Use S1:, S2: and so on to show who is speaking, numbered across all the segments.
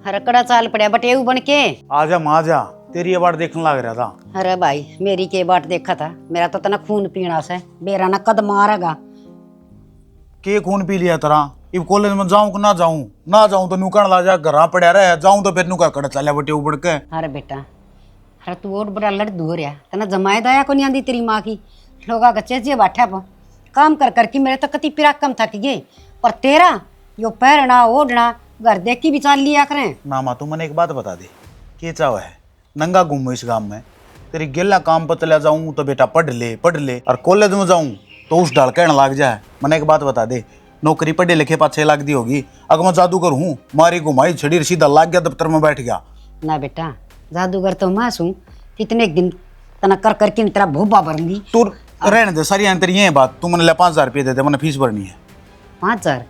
S1: हरकड़ा चाल पड़ा बटेऊ बन के।
S2: आजा माँ जा, तेरी ये बात देखने लग रहा था।
S1: अरे भाई मेरी के बाट देखा था, मेरा तो तना खून पीना से बेरा ना कद मारेगा।
S2: के खून पी लिया तेरा? इब कॉलेज में जाऊं कि ना जाऊं? ना जाऊं तो नुकण ला जा, घर पड़ा रहे, जाऊं तो फिर नुका कड़ चले बटे उबड़ के।
S1: अरे बेटा, अरे तू और बड़ा लड़ हो रहा, तना जमाए दया को नहीं आंदी तेरी माँ की। लोगा गच्चे जे बैठा पो काम कर करके मेरे तो कति पिरा कम थक गए, पर तेरा यो पैरना ओढ़ना घर देख की भी चाल लिया करें
S2: ना माँ, तू मैंने एक बात बता दे, के चाव है नंगा घूमो इस गांव में? तेरी गेला काम पर चला जाऊं तो बेटा पढ़ ले, और कॉलेज में जाऊं तो उस ढाल कहने लग जाए। मैंने एक बात बता दे, नौकरी पढ़े लिखे 5-6 लाख दी होगी, अगर मैं जादूगर हूँ, मारी घुमाई छड़ी सीधा लाग गया दफ्तर में बैठ गया।
S1: ना बेटा, जादूगर तो मैं हूँ, कितने एक दिन तना कर करके तेरा भोबा भरूंगी।
S2: तू रहने दे, सारी तेरी ये बात, तू मैंने 5,000 रुपये दे दे, मैंने फीस भरनी है।
S1: 5,000?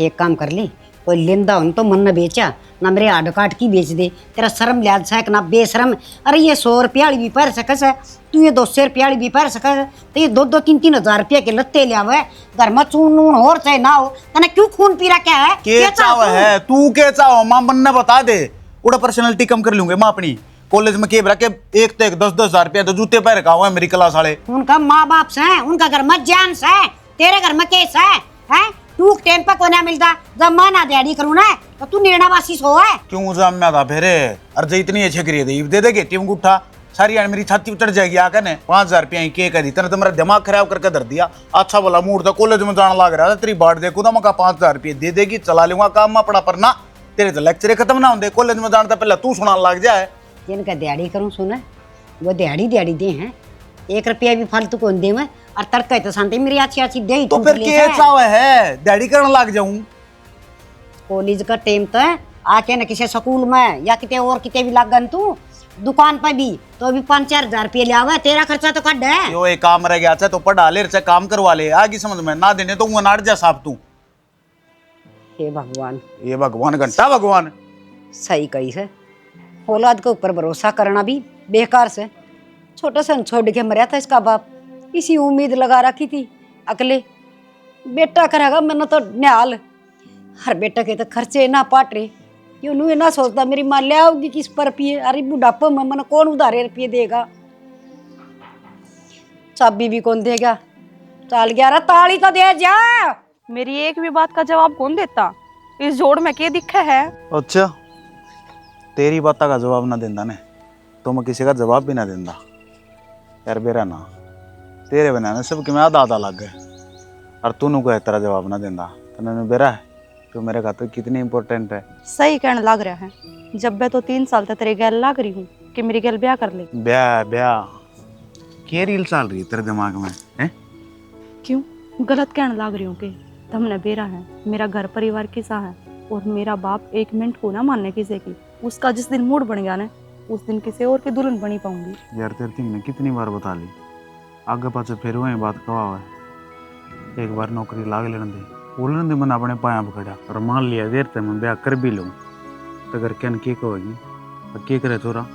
S1: एक काम कर ली, कोई लेंदा हो तो मन न बेचा ना, मेरे आड काट की बेच दे। तेरा शर्म लिहाज है ना बेशरम। अरे ये 100 रुपया भी पैर सकस है, तू ये 200 रुपया भी पैर सकस, तो ये 2-2, 3-3 हजार रुपया के लत्ते लिया हुआ है। घर में चून नून और चाहे ना हो, तने क्यों खून पी रहा क्या है?
S2: के चाव है तू? के चाव मां बनने बता दे, उड़ा पर्सनालिटी कम कर लूंगे मां अपनी। कॉलेज में के भरा के एक तो 10-10 हजार रुपया तो जूते पैर का हुआ है मेरी क्लास वाले।
S1: उनका माँ बाप से, उनका घर में जान से, तेरे घर में केस है? तू टाइम पर को ना मिलता, जब मैं ना दिहाड़ी करूँ ना तो तू निर्णावासी सो है।
S2: क्यों जाम में था फेरे? अर्ज इतनी अच्छी करिए दे देगे टीम गुट्ठा सारी यार मेरी छाती उतर जाएगी। आकर ने 5,000 रुपया के कर दी तेरे, तो मेरा दिमाग खराब करके धर दिया। अच्छा बोला मूड था, कॉलेज में जाना लग रहा था, तेरी बाट देखू तो मैं 5,000 रुपये दे देगी, चला लूंगा काम में पड़ा, पर ना तेरे तो लेक्चर खत्म ना होंगे, कॉलेज में जाना था पहले तू सुना लग जाए।
S1: जिनका दिहाड़ी करूँ सुना, वो दिहाड़ी दे हैं, 1 रुपया भी फालतू को दे मैं, और तड़का तो शांति मेरी अच्छी दे।
S2: तो फिर के चाव है दिहाड़ी करने लग जाऊं?
S1: कॉलेज का टाइम तो आके न किसी स्कूल में या किते और किते भी लागन तू दुकान पर भी तो अभी 5-4 हजार रुपये लिया हुआ, तेरा खर्चा तो कट है।
S2: यो एक काम रह गया तो पढ़ा ले, चाहे काम करवा ले, आगे समझ में ना देने तो वो नाट जा साहब तू।
S1: हे भगवान,
S2: ये भगवान घंटा भगवान
S1: सही कही है। औलाद के ऊपर भरोसा करना भी बेकार से। छोटा सा छोड़ के मरा था इसका बाप, इसी उम्मीद लगा रखी थी अगले बेटा करेगा मैंने तो न्याल। हर बेटा के तो खर्चे ना पाट रहे, यूं नू ना सोचता मेरी माँ ले आओगी किस पर रुपये, अरे बुढ़ापे में मन कौन उधारे रुपये देगा, चाबी भी कौन देगा। चाल गया रहा ताली तो दे जा।
S3: मेरी एक भी बात का जवाब कौन देता? इस जोड़ में के दिखा है?
S2: अच्छा तेरी बात का जवाब ना देंदा ने तो मैं किसी का जवाब भी ना देंदा यार। बेरा ना तेरे बिना ने सब कि मैं आधा लग गए, और तू कहे तेरा जवाब ना देंदा तो मैंने बेरा है तो मेरे खातिर कितनी इंपॉर्टेंट है।
S3: सही कहने लग रहा है, जब मैं तो 3 साल तक तेरे गैल लग रही हूँ कि मेरी गैल ब्याह कर ले।
S2: ब्याह क्या रील चल रही है तेरे दिमाग में है?
S3: क्यों गलत कहने लग रही हूँ कि तुमने बेरा है, मेरा घर परिवार किसा है, और मेरा बाप 1 मिनट को ना मानने किसी की, उसका जिस दिन मूड बन गया ना उस दिन किसी और की दुल्हन बनी पाऊंगी।
S2: यार तेरे तीन ने कितनी बार बता ली, आगे पाछे फिर वही बात कहा हुआ है। एक बार नौकरी लाग लेने दे, बोलने दे, मैंने अपने पाया पकड़ा और मान लिया देर तक मैं ब्याह कर भी लूँ तो अगर क्या के कहोगी के करे छोरा?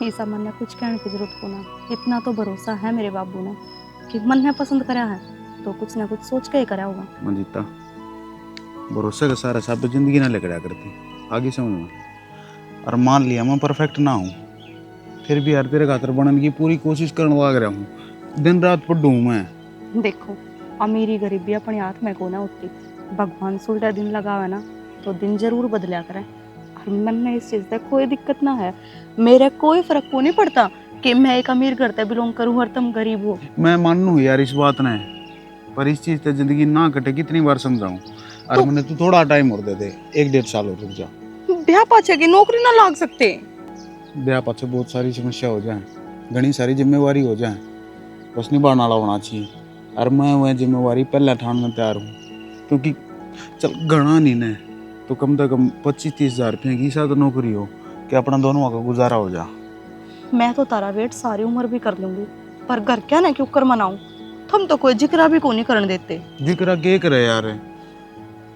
S3: ऐसा मन ने कुछ कहने की जरूरत को ना, इतना तो भरोसा है मेरे बाबू ने कि मन ने पसंद करा है तो कुछ ना कुछ सोच के ही करा होगा।
S2: मंजीता भरोसे का सारा साबित तो जिंदगी ना लेकर करती आगे समझ में। और मान लिया मैं परफेक्ट ना हूँ, फिर भी यार तेरे खातर बनने की पूरी कोशिश करने लग रहा हूँ, दिन रात पढ़ूँ मैं।
S3: देखो अमीरी गरीबी अपने हाथ में को ना होती, भगवान सुलटा दिन लगावे ना तो दिन जरूर बदला करे। और मन में इस चीज से कोई दिक्कत ना है, मेरे कोई फर्क को नहीं पड़ता कि मैं एक अमीर घर से बिलोंग करूँ और तुम गरीब हो।
S2: मैं मानू यार इस बात ने, पर इस चीज से जिंदगी ना कटे कितनी बार समझाऊं। और मैंने तू थोड़ा टाइम और दे दे, 1-1.5 साल और रुक जा।
S3: ब्याह पाछे की नौकरी ना लाग सकते?
S2: ब्याह पाछे बहुत सारी समस्या हो जाए, घनी सारी जिम्मेवारी हो जाए, बस निभाने वाला होना चाहिए। और मैं वह जिम्मेवारी पहले ठानने तैयार हूँ, क्योंकि चल घना नहीं ने तो कम से कम 25-30 हजार रुपये की साथ नौकरी हो कि अपना दोनों का गुजारा हो जा।
S3: मैं तो तारा वेट सारी उम्र भी कर लूंगी, पर घर क्या ना क्यों कर मनाऊं? तुम तो कोई जिक्र भी को नहीं करने देते।
S2: जिक्र के करे यार,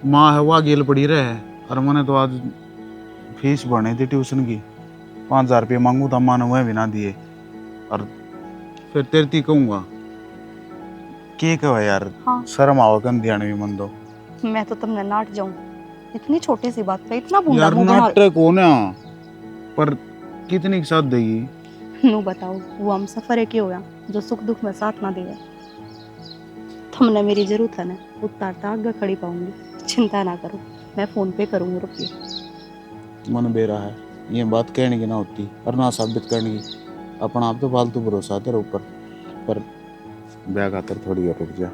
S2: माँ है वह गेल पड़ी रहे, और मैंने तो आज फीस भरनी थी ट्यूशन की, 5,000 रुपये मांगू था, माँ ने वह भी ना दिए। और फिर तेरे ती कहूँगा के कहो यार।
S3: हाँ।
S2: शर्म आओ कन ध्यान भी मन दो।
S3: मैं तो तुमने नाट जाऊं इतनी छोटी सी बात पे इतना बूंदा
S2: यार
S3: मुंह बना
S2: नाटक हो ना, पर कितनी के साथ देगी।
S3: नू बताओ वो हम सफर है क्यों होया जो सुख दुख में साथ ना देवे। तुमने मेरी जरूरत है ना उतारता आगे खड़ी पाऊंगी, चिंता ना करो, मैं फोन पे करूंगी रुपये।
S2: मन बेरा है, ये बात कहने की ना होती और ना साबित करने की। अपना आप तो फालतू भरोसा तेरे ऊपर, पर ब्याह खातर थोड़ी और रुक जा।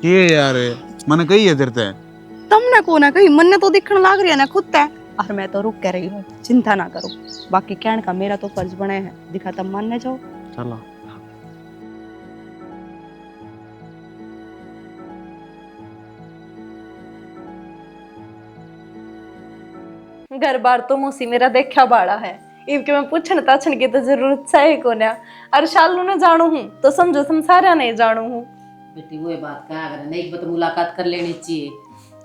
S2: ये यार मैंने कही है तेरे से।
S3: तुमने को ना कही मन ने तो दिखने लाग रही है ना खुद तय, और मैं तो रुक कह रही हूँ, चिंता ना करो। बाकी कहने का मेरा तो फर्ज बने है, दिखा तब मानने जाओ।
S2: चला
S4: घर बार तो मौसी मेरा देखा बाड़ा है, इनके मैं पूछन ताछन की तो जरूरत है को ना। और शालू ने जाणू हूँ तो समझो तुम सारा नहीं जाणू हूँ।
S5: बेटी वो बात कहा अगर नहीं बात मुलाकात कर लेनी चाहिए।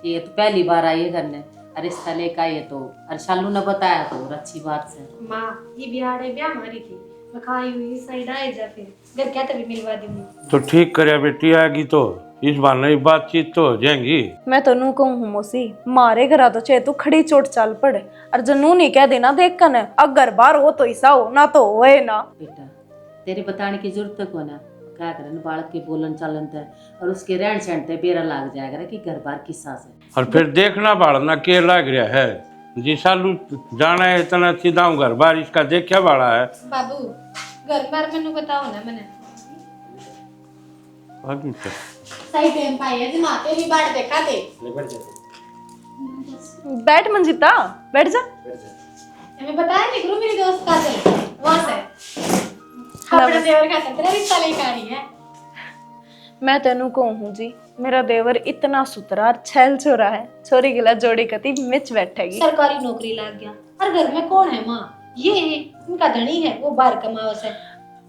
S5: ये तो पहली बार आई है घर ने, अरे रिश्ता लेकर आई है तो अरे शालू ने बताया तो और अच्छी बात से।
S6: माँ ये बिहाड़े ब्याह हमारी थी, मैं खाई हुई साइड आए जा फिर घर क्या तभी मिलवा दूंगी।
S7: तो ठीक करे बेटी, आएगी तो इस बार नई बातचीत तो हो जाएंगी।
S4: मैं तो नू कहूँ मौसी मारे घरा तो चाहे तू खड़ी चोट चाल पड़े, और जो नू नहीं कह देना देख कर न अगर बार हो तो ऐसा हो ना तो होए ना।
S5: बेटा तेरे बताने की जरूरत को ना, क्या करे बालक के बोलन चालन थे और उसके रहन सहन थे बेरा लाग जाएगा कि घर बार किस्सा से।
S7: और फिर देखना बाड़ना के लग रहा है जी सालू जाना है इतना सीधा घर बार इसका देखा बाड़ा है।
S6: बाबू घर बार मैंने बताओ ना मैंने
S7: अभी तो
S6: सही टाइम पाई है जी माँ तेरी बात देखा थे।
S4: बैठ मंजिता बैठ जा।
S6: मैं बताया नहीं गुरु मेरी दोस्त का चले वहाँ से अपने देवर का तेरा रिश्ता लेकर आई है।
S4: मैं तेनू कहूँ जी मेरा देवर इतना सुतरा और छैल छोरा है, छोरी गिला जोड़ी कती मिच बैठेगी।
S6: सरकारी नौकरी लग गया और घर में कौन है माँ, ये है इनका धनी है वो बाहर कमाओ से।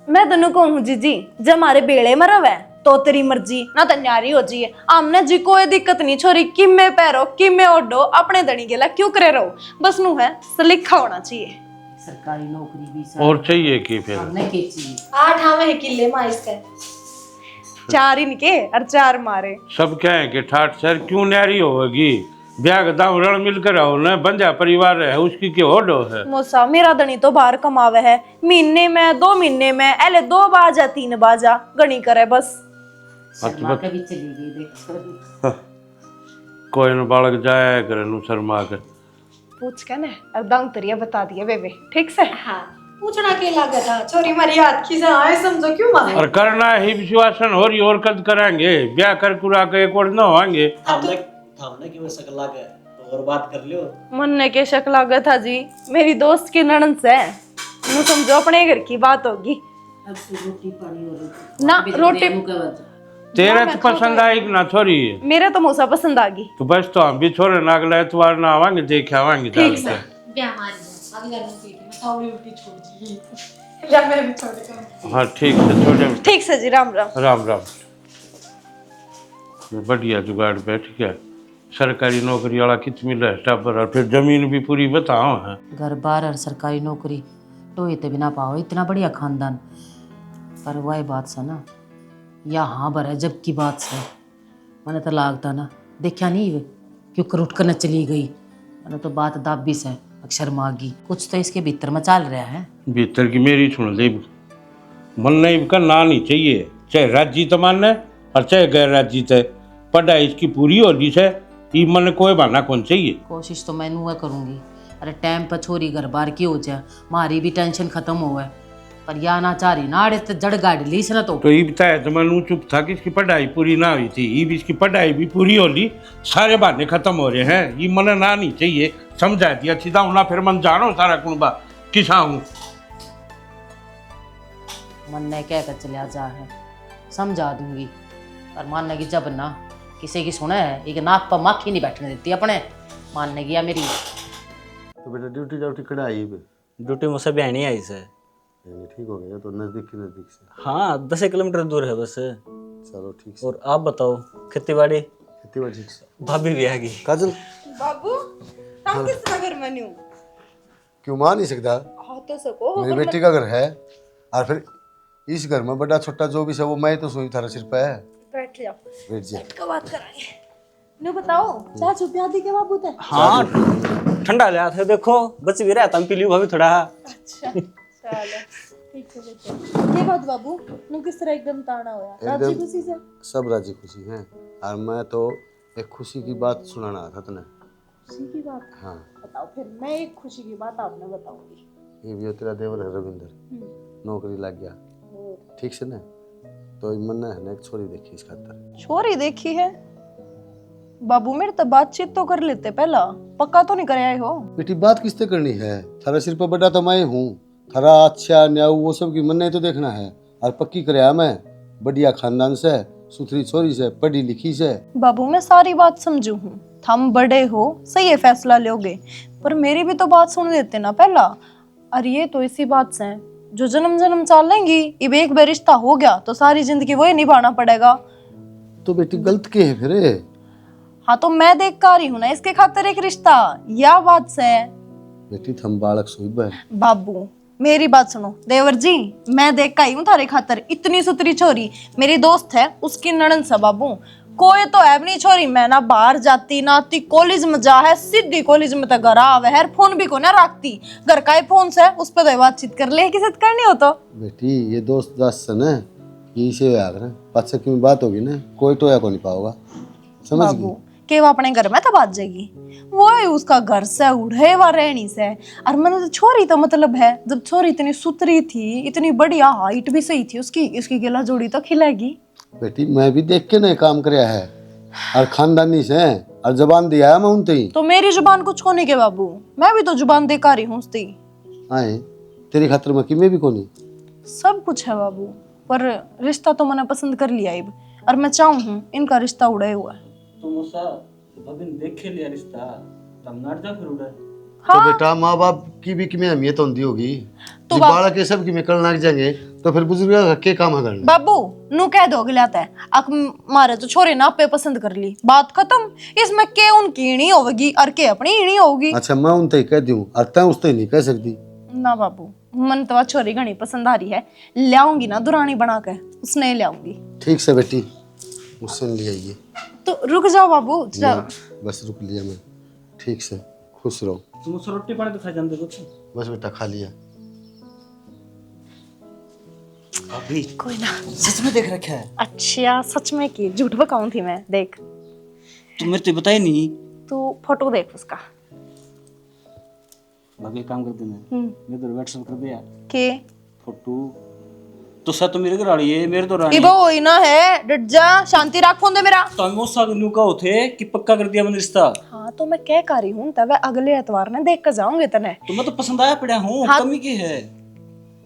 S4: मैं तेनू कहूँ जी जब हमारे बेड़े मरव है तो तेरी मर्जी ना तो न्यारी हो जी है। आमने जी कोई दिक्कत नहीं, छोरी किमे पैरो किमे ओडो अपने धनी गेला क्यों करे रहो, बस नू है सलीखा होना चाहिए।
S5: सरकारी नौकरी भी
S7: और चाहिए कि फिर
S5: हमने के चाहिए
S6: 8 आवे है किले माँ इसका,
S4: 4 इनके और 4 मारे।
S7: सब क्या है कि ठाठ सर क्यों न्यारी होगी, ब्याह का दाम रण मिलकर आओ ना, बंजा परिवार है उसकी क्या ओडो है।
S4: मोसा मेरा धनी तो बाहर कमावे है, महीने में 2 महीने में एले 2 बाजा 3 बाजा गणी करे बस।
S5: शर्मा के भी चली गई देख।
S7: कोई न बालक जाया करे नु शर्मा कर
S4: पूछ के ना अब दांग तरिया बता दिए बेबे ठीक से।
S6: हाँ पूछना के लगा था छोरी मारी याद की आए समझो क्यों माँ
S7: और करना ही विश्वासन हो रही और कद कराएंगे, ब्याह कर कुरा के एक और न होंगे।
S8: थामने की वजह से लगा है तो और बात कर लियो।
S4: मन ने के शक लगा था जी मेरी दोस्त की ननद से, नु समझो अपने घर की बात होगी
S5: अब तो रोटी पानी हो रही
S4: ना। रोटी
S7: तेरे तो पसंद आई ना थोड़ी,
S4: मेरे तो मौसा पसंद आ गई।
S7: तो बस तो हम भी छोड़े ना, अगला एतवार ना आवांगे देखे आवांगे।
S4: ठीक से
S6: ब्याह मारी अगला दिन पीटी में तावड़ी उल्टी छोड़ दी या मैं भी छोड़ दूंगा।
S7: हाँ ठीक है छोड़े।
S4: ठीक से जी राम राम।
S7: राम राम। बढ़िया जुगाड़ बैठ गया, सरकारी नौकरी वाला कित मिला टाबर, और फिर जमीन भी पूरी बताओ है।
S5: घर बार और सरकारी नौकरी टोए ते बिना पाओ इतना बढ़िया खानदान, पर वही बात से ना यहाँ बर है जब की बात से मैंने तो लागता ना देखा नहीं वे क्यों करूट कर न चली गई, मैंने तो बात दाबी से अक्षर मांगी, कुछ तो इसके भीतर में चल रहा है।
S7: भीतर की मेरी सुन ले, मन नहीं का ना नहीं चाहिए, चाहे राज्य तो मानने और चाहे गैर राज्य तो पढ़ाई इसकी पूरी होगी से ये मन कोई बहाना कौन चाहिए।
S5: कोशिश तो मैं नुआ करूंगी, अरे टाइम पर छोरी घर बार की हो जाए, मारी भी टेंशन खत्म हो है, पर या ना चाह रही ना अड़े तो जड़ गाड़ी ली से ना तो
S7: ये बताया तो मैं चुप था कि इसकी पढ़ाई पूरी ना हुई थी, ये भी इसकी पढ़ाई भी पूरी हो ली, सारे बहाने खत्म हो रहे हैं, ये मन ना नहीं चाहिए, समझा दिया सीधा होना, फिर मन जानो सारा कुनबा किसा हूँ।
S5: मन ने कह कर चलिया जा है, समझा दूंगी, पर मानने की जब ना किसी की सुने है एक नाक पर माखी नहीं बैठने देती अपने, मानने की या मेरी।
S9: तो बेटा ड्यूटी ड्यूटी कड़ा आई पे
S8: ड्यूटी मुझसे भी नहीं आई से।
S9: ठीक हो गया तो नज़दीक से।
S8: हाँ 10 किलोमीटर दूर है बस।
S9: चलो ठीक से।
S8: और आप बताओ खेती बाड़ी
S9: ठीक से।
S8: भाभी भी आ गई।
S9: काजल
S4: बाबू हम किस घर में न्यू
S9: क्यों मान नहीं सकता,
S4: हाँ तो सको
S9: मेरी बेटी का घर है, और फिर इस घर में बड़ा छोटा जो भी सब वो मैं तो सुई थारा सिर पे है।
S4: बैठ जाओ
S9: बैठ जा।
S4: का बात कराएंगे। नु बताओ चाह चुपिया दी के बाबू ते।
S8: हाँ ठंडा लिया था देखो बच भी रहा था पी लियो भाभी थोड़ा।
S4: अच्छा चलो ठीक है बेटा। ये बात बाबू नु किस तरह एकदम ताना होया राजी
S9: एकदम-
S4: खुशी से।
S9: सब राजी खुशी हैं। और मैं तो एक खुशी की बात सुनाना आया था तुने।
S4: खुशी की बात
S9: हाँ,
S4: बताओ फिर मैं एक खुशी की बात आपने बताऊंगी।
S9: ये भी तेरा देवर है रविंदर, नौकरी लग गया ठीक से ना। तो मन है ना एक छोरी देखी इस खातर।
S4: छोरी देखी है बाबू मेरे तो बातचीत तो कर लेते पहला पक्का तो नहीं करे आए हो।
S9: बेटी बात किससे करनी है? थारा सिर पर बड़ा तो मैं हूँ। थारा अच्छा न्याऊ वो सब की मन नहीं तो देखना है। और पक्की करे मैं बढ़िया खानदान से, सुथरी छोरी से, पढ़ी लिखी से।
S4: बाबू मैं सारी बात समझू हूँ, हम बड़े हो सही है फैसला लोगे, पर मेरी भी तो बात सुन लेते ना पहला। और ये तो इसी बात से जो जन्म जन्म चलेंगी, अब एक बार रिश्ता हो गया तो सारी जिंदगी वही निभाना पड़ेगा।
S9: तो बेटी गलत के है फिर?
S4: हाँ तो मैं देख कर रही हूँ ना इसके खातिर एक रिश्ता, या बात से।
S9: बेटी थम बालक सोईब है।
S4: बाबू मेरी बात सुनो देवर जी, मैं देख का आई हूँ थारे खातर इतनी सुथरी छोरी। मेरी दोस्त है उसकी ननद सा बाबू, कोई तो है नहीं छोरी। मैं ना बाहर जाती ना आती, कॉलेज में जा है सीधी कॉलेज में तो घर आवे है, फोन भी को ना रखती। घर का ही फोन से उस पर तो बातचीत कर ले किसी से करनी हो तो।
S9: बेटी ये दोस्त दास से ना यही से आग ना पाँच की बात होगी ना, कोई टोया को नहीं पाओगा। समझ
S4: बाबू
S9: गई?
S4: के वो अपने घर में तो बात जाएगी, वो है उसका घर से उड़े वा रहनी से। और मैंने तो छोरी तो मतलब है, जब छोरी इतनी सुथरी थी, इतनी बढ़िया हाइट भी सही थी उसकी, इसकी गिला जोड़ी तो खिलाएगी।
S9: बेटी मैं भी देख के नहीं काम कराया है और खानदानी से और जबान दिया है मैं उनते ही।
S4: तो मेरी जुबान कुछ होने के बाबू, मैं भी तो जुबान देकर ही हूँ उसकी।
S9: आए तेरी खातर में कि मैं भी कोनी।
S4: सब कुछ है बाबू, पर रिश्ता तो मैंने पसंद कर लिया अब, और मैं चाहूँ हूँ इनका रिश्ता उड़े हुआ है।
S8: तुम उसा भाभी ने देख लिया रिश्ता तब नट जा फिर उड़ा।
S9: तो बेटा माँ बाप की भी किमें अहमियत होती होगी। तो बालक ये सब की में कल लग जाएंगे तो फिर बुजुर्ग के काम है करना।
S4: बाबू नु कह दो गिलाता है अक मारे तो छोरे ना पे पसंद कर ली, बात खत्म। इसमें के उनकी इणी होगी और के अपनी इणी होगी।
S9: अच्छा मैं उनते ही कह दूं और तै उसते नहीं कह सकती
S4: ना बाबू, मन तो छोरी घनी पसंद आ रही है, लाऊंगी ना दुरानी बना के उसने लाऊंगी।
S9: ठीक से बेटी मुझसे ले आइए।
S4: तो रुक जाओ बाबू जाओ।
S9: बस रुक लिया मैं। ठीक से खुश रहो।
S8: तुम उस रोटी पानी तो खा जानते कुछ?
S9: बस बेटा खा लिया।
S8: अभी
S4: कोई ना।
S8: सच में देख रखा है?
S4: अच्छा सच में की झूठ बकाऊं थी मैं। देख
S8: तुम मेरे तो बताई नहीं।
S4: तू फोटो देख उसका।
S8: भाभी काम कर देना, मैं तो व्हाट्सएप कर दिया
S4: के
S8: फोटो। तो सर तो मेरे घर वाली है, मेरे तो रानी
S4: इबो होई ना है, डट जा, शांति रख फोन दे मेरा।
S8: तो हम उस न्यू का होते कि पक्का कर दिया मैंने रिश्ता।
S4: हाँ तो मैं क्या कर रही हूँ, तब अगले एतवार ने देख कर जाऊंगे तने।
S8: तुम्हें तो पसंद आया पड़ा हूँ।
S4: हाँ।
S8: कमी की है?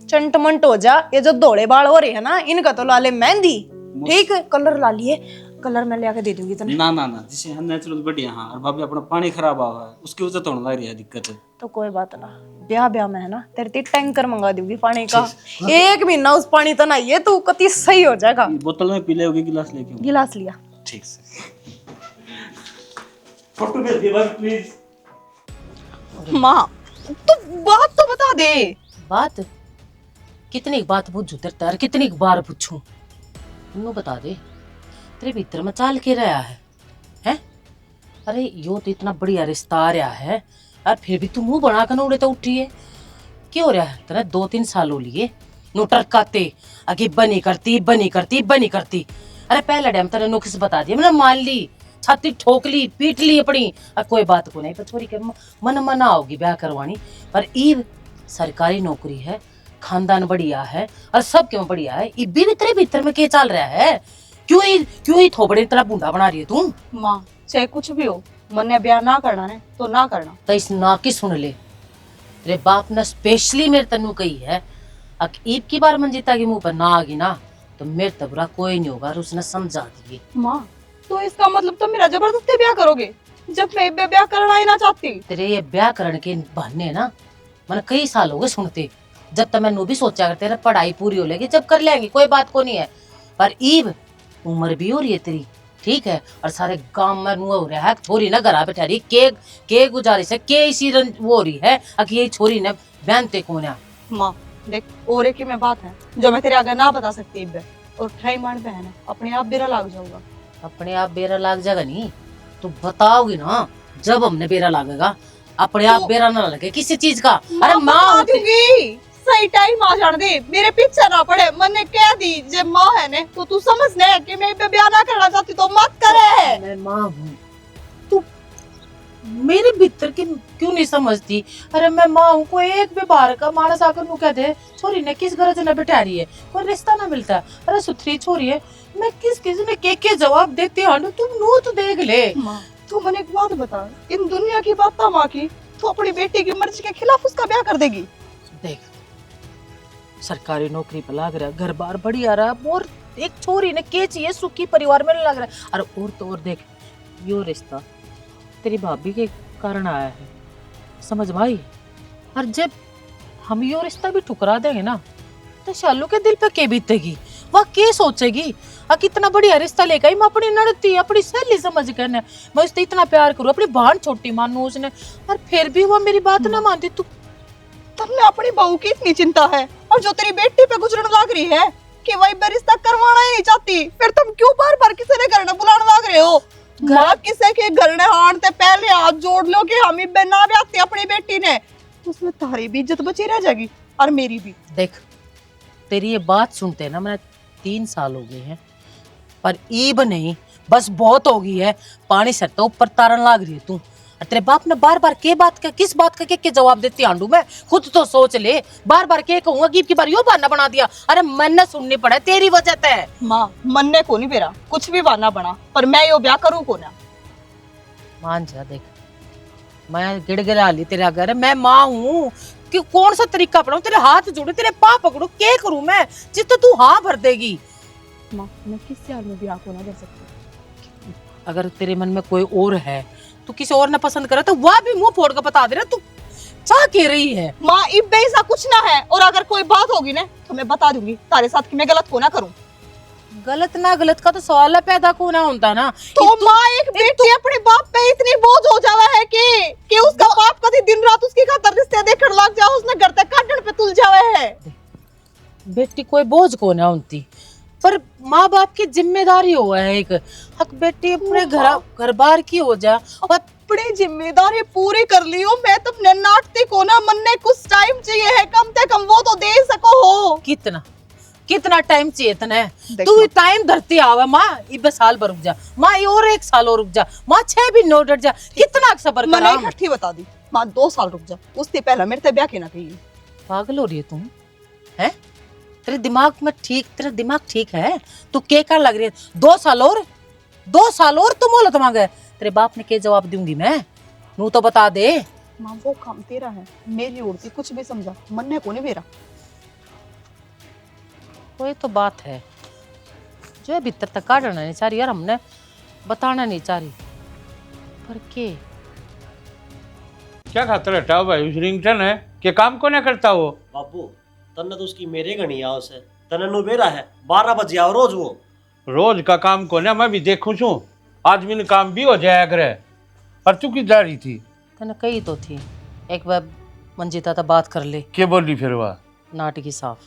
S4: चंट मंट हो जा, ये जो धोले बाल हो रहे हैं ना इनका तो लाले मेहंदी। ठीक है कलर ला लिए, कलर मैं ले आके दे दूंगी तने।
S8: ना ना ना जिसे हम नेचुरल बढ़िया। हाँ और भाभी अपना पानी खराब हुआ है उसकी वजह तो होने लग रही है दिक्कत है।
S4: तो कोई बात ना, ब्याह ब्याह में है ना तेरे ते टैंकर मंगा दूंगी पानी का। एक महीना उस पानी तो ना ये तू कति सही हो जाएगा।
S8: बोतल में पी ले होगी, गिलास लेके आओ।
S4: गिलास लिया।
S8: ठीक से फोटो भेज दिया भाभी प्लीज।
S3: माँ तू बात तो बता दे।
S5: बात कितनी बात पूछू तेरे तार, कितनी बार पूछूं? तू बता दे तेरे भीतर में चाल के रहा है हैं? अरे यो तो इतना बढ़िया रिश्ता आ रहा है और फिर भी तू मुंह बना कर उड़े तो उठी है। क्यों हो रहा है तेरा? 2-3 साल हो लिए नोटर काते आगे बनी करती बनी करती बनी करती। अरे पहले टाइम तेरे नुक्स बता दिया, मैंने मान ली, छाती ठोक ली, पीट ली अपनी। कोई बात को नहीं, पर छोरी के मन मना होगी ब्याह करवानी। पर ईब सरकारी नौकरी है, खानदान बढ़िया है और सब क्यों बढ़िया है। इब भी तेरे भीतर में क्या चल रहा है? क्यों ही थोपड़े तेरा बूंदा बना रही है तू?
S3: माँ चाहे कुछ भी हो, मन्ने ब्याह ना करना है तो ना करना।
S5: तो इस ना की सुन ले, तेरे बाप ने स्पेशली मेरे तन्नू कही है ईद की बार मंजीता के मुंह पर ना आगी ना तो मेरे तबरा कोई नहीं होगा। और उसने समझा दिए।
S3: माँ तो इसका मतलब तो मेरा जबरदस्ती ब्याह करोगे जब मैं ब्याह करना ही ना चाहती।
S5: तेरे ये ब्याह करने के बहाने ना मैंने कई साल हो गए सुनते। जब तक मैंने भी सोचा कर तेरा पढ़ाई पूरी हो लेगी जब कर लेंगे, कोई बात को नहीं है। पर ईब उम्र भी हो रही है तेरी, ठीक है, और सारे गांव में नुआ हो रहा है छोरी ना घर बैठा रही के गुजारिश है के इसी वो हो रही है कि ये छोरी ने बहनते कौन है।
S3: माँ देख और एक में बात है जो मैं तेरे आगे ना बता सकती इब्बे, और ठाई मान बहन है अपने आप बेरा लाग जाऊंगा।
S5: अपने आप बेरा लाग जाएगा नहीं, तो बताओगी ना जब हमने बेरा लागेगा, अपने आप बेरा ना लगे किसी चीज का। अरे माँ
S3: दूंगी, सही टाइम आ जाने दे, मेरे पीछे ना पड़े। मैंने कह दी जब माँ है ने तो तू समझ ले कि मैं पे ब्याह ना करना चाहती तो मत करे।
S5: मैं माँ हूँ, तू मेरे भीतर की क्यों नहीं समझती? अरे मैं माँ हूँ, कोई एक भी बाहर का मानस आकर नु कह दे छोरी ने किस गरज ने बिठा रही है, कोई रिश्ता ना मिलता। अरे सुथरी छोरी है, मैं किस किस ने के जवाब देती हूँ, तुम नू तो देख ले।
S3: माँ तू मैंने एक बात बता, इन दुनिया की बात माँ की, तू अपनी बेटी की मर्जी के खिलाफ उसका ब्याह कर देगी?
S5: देख सरकारी नौकरी पे लग रहा है, घर बार बढ़िया रहा, और एक छोरी ने के चाहिए सुखी परिवार में लग रहा है। अरे और तो और देख, यो रिश्ता तेरी भाभी के कारण आया है, समझ भाई। और जब हम यो रिश्ता भी ठुकरा देंगे ना तो शालू के दिल पे के बीतेगी, वह के सोचेगी। कितना बढ़िया रिश्ता लेकर आई, मैं अपनी नड़ती अपनी सहेली समझ कर मैं उससे इतना प्यार करूँ, अपनी बहन छोटी मानू उसने, और फिर भी वो मेरी बात ना मानती। तू
S3: तुमने अपनी बहू की इतनी चिंता है, और जो तेरी बेटी पे गुजरने लग रही है कि वही रिश्ता करवाना ही नहीं चाहती, फिर तुम क्यों बार बार किसी ने घर बुलाने लग रहे हो? माँ किसी के घर ने हारते पहले हाथ जोड़ लो कि हम ना ब्याहती अपनी बेटी ने, उसमें तारी भी इज्जत बची रह जाएगी और मेरी भी।
S5: देख तेरी ये बात सुनते ना मैंने 3 साल हो गए हैं, पर ईब नहीं, बस बहुत हो गई है। पानी सर तो ऊपर तारन लाग रही है तू। तेरे बाप ने बार बार किस बात का के जवाब देती आंडू में, खुद तो सोच ले। बार बार के कहूंगा कि बार यो बहाना बना दिया। अरे मैंने सुननी पड़े तेरी वजह से।
S3: माँ मन ने को नहीं बेरा कुछ भी बहाना बना, पर मैं यो ब्याह करूँ को ना।
S5: मान जा, देख मैं गिड़गिड़ा ली तेरे आगे। मैं माँ हूँ कि कौन सा तरीका अपनाऊं, तेरे हाथ जोड़े तेरे पाँव पकड़ू, क्या करूं मैं जिस तू हाँ भर देगी?
S3: माँ मैं किस हाल में ब्याह को ना कर सकती।
S5: अगर तेरे मन में कोई और है, तू किसी और ने पसंद करे तो वह भी मुंह फोड़ कर बता दे रहा तू चाह के रही है।
S3: माँ इब ऐसा कुछ ना है, और अगर कोई बात होगी ना तो मैं बता दूंगी तारे साथ कि मैं गलत को ना करूं।
S5: गलत ना गलत का तो सवाल पैदा को ना होता ना।
S3: तो माँ एक बेटी अपने बाप पे इतनी बोझ हो जावा है कि उसका बाप कभी दिन रात उसकी खातर रिश्ते देखने लग जाओ, उसने घर तक काटने पे तुल जावा है।
S5: बेटी कोई बोझ को ना होती, पर माँ बाप की जिम्मेदारी हो है एक हक। बेटी अपने घर बार की हो जा,
S3: अपनी जिम्मेदारी पूरी कर लियो। मैं तुमने नाटती को ना, मन ने कुछ टाइम चाहिए है, कम से कम वो तो दे सको हो।
S5: कितना टाइम चाहिए तने? तू टाइम धरती आवा माँ, इब साल भर रुक जा माँ, और 1 साल और रुक जा माँ, 6 भी नो डट जा, कितना सबर करा।
S3: मैंने इकट्ठी बता दी माँ, 2 साल रुक जा, उससे पहले मेरे से ब्याह की ना कही।
S5: पागल हो रही है तुम हैं? तेरे दिमाग ठीक है? तू के कर लग रही है? 2 साल और तुम मोहलत मांगे? तेरे बाप ने के जवाब दूंगी मैं, नू तो बता दे।
S3: माँ वो काम तेरा है, मेरी उड़ती कुछ भी समझा, मन ने को नहीं मेरा।
S5: कोई तो बात है जो है भीतर तक काटना नहीं चाह रही यार, हमने बताना नहीं चाह रही, पर
S7: क्या खातर हटाओ भाई? उस रिंगटन है कि काम को ना करता वो?
S10: बापू तन्ने तो उसकी मेरे घनी आओ से तन्ने नु बेरा है 12 बजे आओ रोज। वो
S7: रोज का काम को ना मैं भी देखूं छू, आदमी ने काम भी हो जाया करे। और तू किधर जा रही थी?
S5: तने कही तो थी एक बार मंजिता तो बात कर ले।
S7: के बोली फिर वह
S5: नाटकी साफ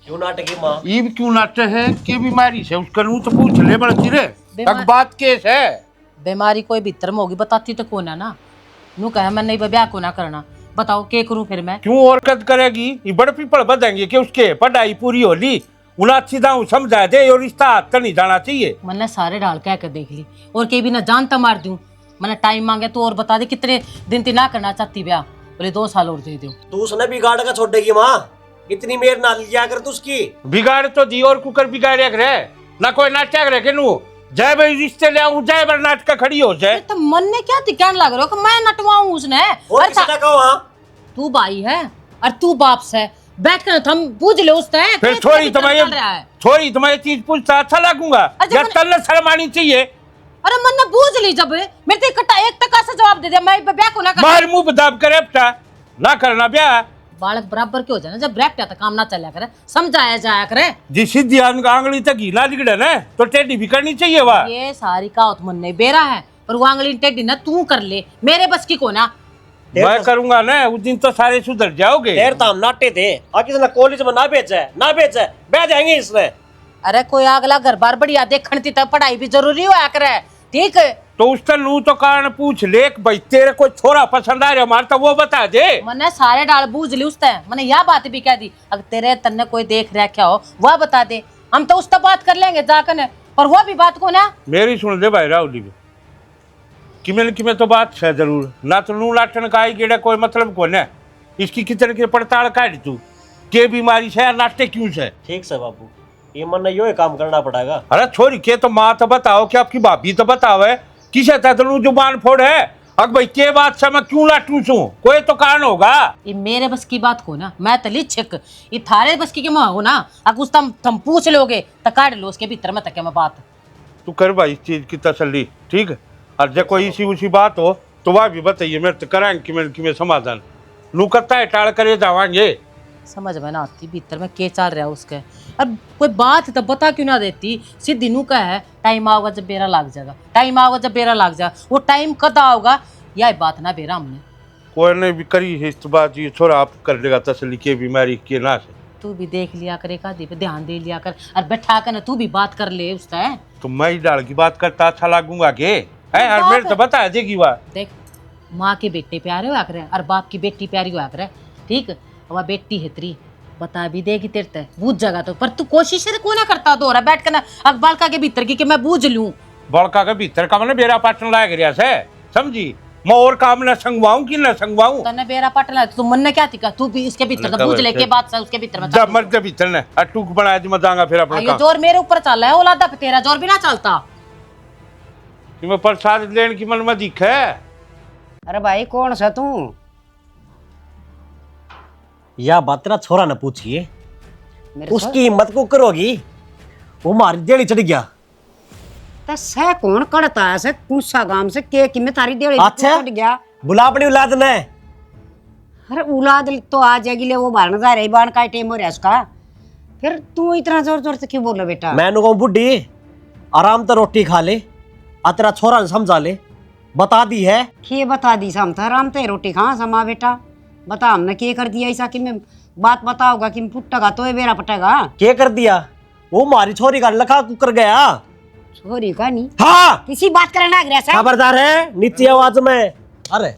S10: क्यों नाटकी माँ?
S7: ईब क्यों नाटे है? के बीमारी से उसका नू तो पूछ ले बड़ती रे, तक बात केस है।
S5: बीमारी कोई भीतर में होगी, बताती तो कौन है ना। नू कहे मैं नहीं ब्याह को ना करना, बताओ के करूं फिर मैं?
S7: क्यों और कद करेगी? ये बड़ पीपल बदेंगे कि उसके पढ़ाई पूरी होली, उन्हें अच्छी दाऊ समझा दे, और रिश्ता हाथ नहीं जाना चाहिए।
S5: मैंने सारे डाल कह कर देख ली, और के भी ना जानता मार दूं। मैंने टाइम मांगे तो और बता दे कितने दिन ती ना करना चाहती ब्याह, बोले 2 साल और दे दो।
S10: तू उसने बिगाड़ का छोड़ेगी माँ, इतनी मेर ना लिया कर तू उसकी।
S7: बिगाड़ तो दी और कुकर बिगाड़े करे ना, कोई नाटक रहे के नू जय भाई रिश्ते ले आऊं, जय बार नाटक खड़ी हो जाए।
S5: तो मन ने क्या टिकान लग रहा हो कि मैं नटवाऊं उसने?
S10: और किसने कहा?
S5: तू भाई है और तू बाप से बैठ कर हम पूछ ले उससे।
S7: फिर छोरी तुम्हारी चीज पूछता अच्छा लगूंगा या तन्ने शर्म आनी चाहिए?
S5: अरे मन ने पूछ ली, जब मेरे तो इकट्ठा 1 टका से जवाब दे दिया, मैं ब्याह को ना कर।
S7: मार मुंह बदाब करे अपना ना करना ब्याह।
S5: बालक बराबर के हो जाए ना, जब ब्रेक तो काम ना चला करे, समझाया जाया करे।
S7: जी सीधी आंगली तक ही ना लिगड़े ना तो टेढ़ी भी करनी चाहिए। वाह
S5: ये सारी का मन नहीं बेरा है, पर वो आंगली टेढ़ी ना तू कर ले, मेरे बस की को ना।
S7: मैं करूंगा ना, उस दिन तो सारे सुधर जाओगे।
S10: देर तो हम नाटे थे, आगे से कॉलेज में ना भेजा बह जाएंगे इसमें।
S5: अरे कोई अगला घर बार बढ़िया देखने तब पढ़ाई भी जरूरी होया करे, ठीक है?
S7: तो उस तनु तो कारण पूछ ले कि भाई तेरे कोई छोरा पसंद आ रहा हमारे तो वो बता दे।
S5: मैंने सारे डाल बूझ ली उसने, मैंने यह बात भी कह दी अगर तेरे तन्ने कोई देख रहा क्या हो वह बता दे, हम तो उससे बात कर लेंगे जाकर ने, पर वो भी बात को ना
S7: मेरी सुन दे भाई राहुल जी किमें तो बात है जरूर ना तो नू लाटन का आई गेड़ा कोई मतलब कौन है इसकी कितने की पड़ताल काट तू के बीमारी से या नाटे क्यों से।
S10: ठीक से बाबू, ये मन यो ही काम करना पड़ेगा।
S7: अरे छोरी के तो माँ तो बताओ कि आपकी भाभी तो बताओ है किसे तनु जुबान फोड़ है अब भाई के बात से मैं क्यों लाटू छू कोई तो कारण होगा।
S5: ये मेरे बस की बात को ना मैं तली छिक ये थारे बस की हो ना अगर उस तुम पूछ लोगे तो काट लो उसके भीतर में तक मैं बात
S7: तू कर भाई इस चीज की तसल्ली ठीक है और जब कोई इसी उसी बात हो तो वह भी बताइए मेरे तो कराएंगे कि मैं समाधान नू करता है टाल करे जावांगे।
S5: समझ में ना आती भीतर में के चल रहा है उसके अब कोई बात तो बता क्यों ना देती सीधी नू का है टाइम आओगा जब बेरा लग जाएगा टाइम आओगा जब बेरा लग जाएगा वो टाइम कद आओगा यह बात ना बेरा हमने
S7: कोई ने भी करी है इस बात ये छोरा आप कर लेगा तसल्ली के बीमारी के ना से
S5: तू भी देख लिया करे का पे ध्यान दे लिया कर और बैठा कर ना तू भी बात कर ले उसका
S7: तो मैं ही डाल की बात करता अच्छा लागूंगा के है और मेरे तो बता देगी वह
S5: देख माँ के बेटे प्यारे हुआ करे और बाप की बेटी प्यारी हुआ करे ठीक वह बेटी है तेरी बता भी देगी तेरे ते बूझ जगह तो पर तू कोशिश को ना करता दो रहा बैठ कर ना अखबार का के भीतर की कि मैं बूझ लूं
S7: बड़का के भीतर का मैंने बेरा पाटन लाया गया से समझी मैं और काम न संगवाऊं कि न संगवाऊं
S5: तने बेरा पाटन तू मन ने क्या थी तू भी इसके भीतर तो बूझ ले के बात से उसके भीतर में
S7: जब मर के भीतर ने अटूक बनाया जो मैं जाऊंगा फिर अपना
S5: ये जोर मेरे ऊपर चल रहा है औलादा पे तेरा जोर भी ना चलता
S7: कि मैं प्रसाद लेने की मन में दिख है।
S1: अरे भाई कौन सा तू
S10: या बात तेरा छोरा न पूछिए
S1: मेरे
S10: उसकी हिम्मत को करोगी वो मारी देड़ी चढ़ गया।
S1: तो सह कौन कड़ता है से कुसा गांव से के कि में तारी देड़ी
S10: अच्छा?
S1: टूट गया।
S10: बुला अपनी औलाद ने।
S1: अरे औलाद तो आ जाएगी ले वो बारण जा रही बाण का टाइम हो रहा है उसका फिर तू इतना जोर जोर से क्यों बोल रहा बेटा।
S10: मैं कहूँ बुढ़ी आराम से रोटी खा ले आ तेरा छोरा ने समझा ले बता दी है
S1: के बता दी हम था आराम से रोटी खा समा बेटा बता हमने के कर दिया ऐसा कि मैं बात बताओगा कि फुटेगा तो ये बेरा पटेगा
S10: क्या कर दिया वो मारी छोरी का लखा कुकर गया।
S1: छोरी का नहीं
S10: हाँ
S1: किसी बात करना है
S10: खबरदार है नीचे आवाज में। अरे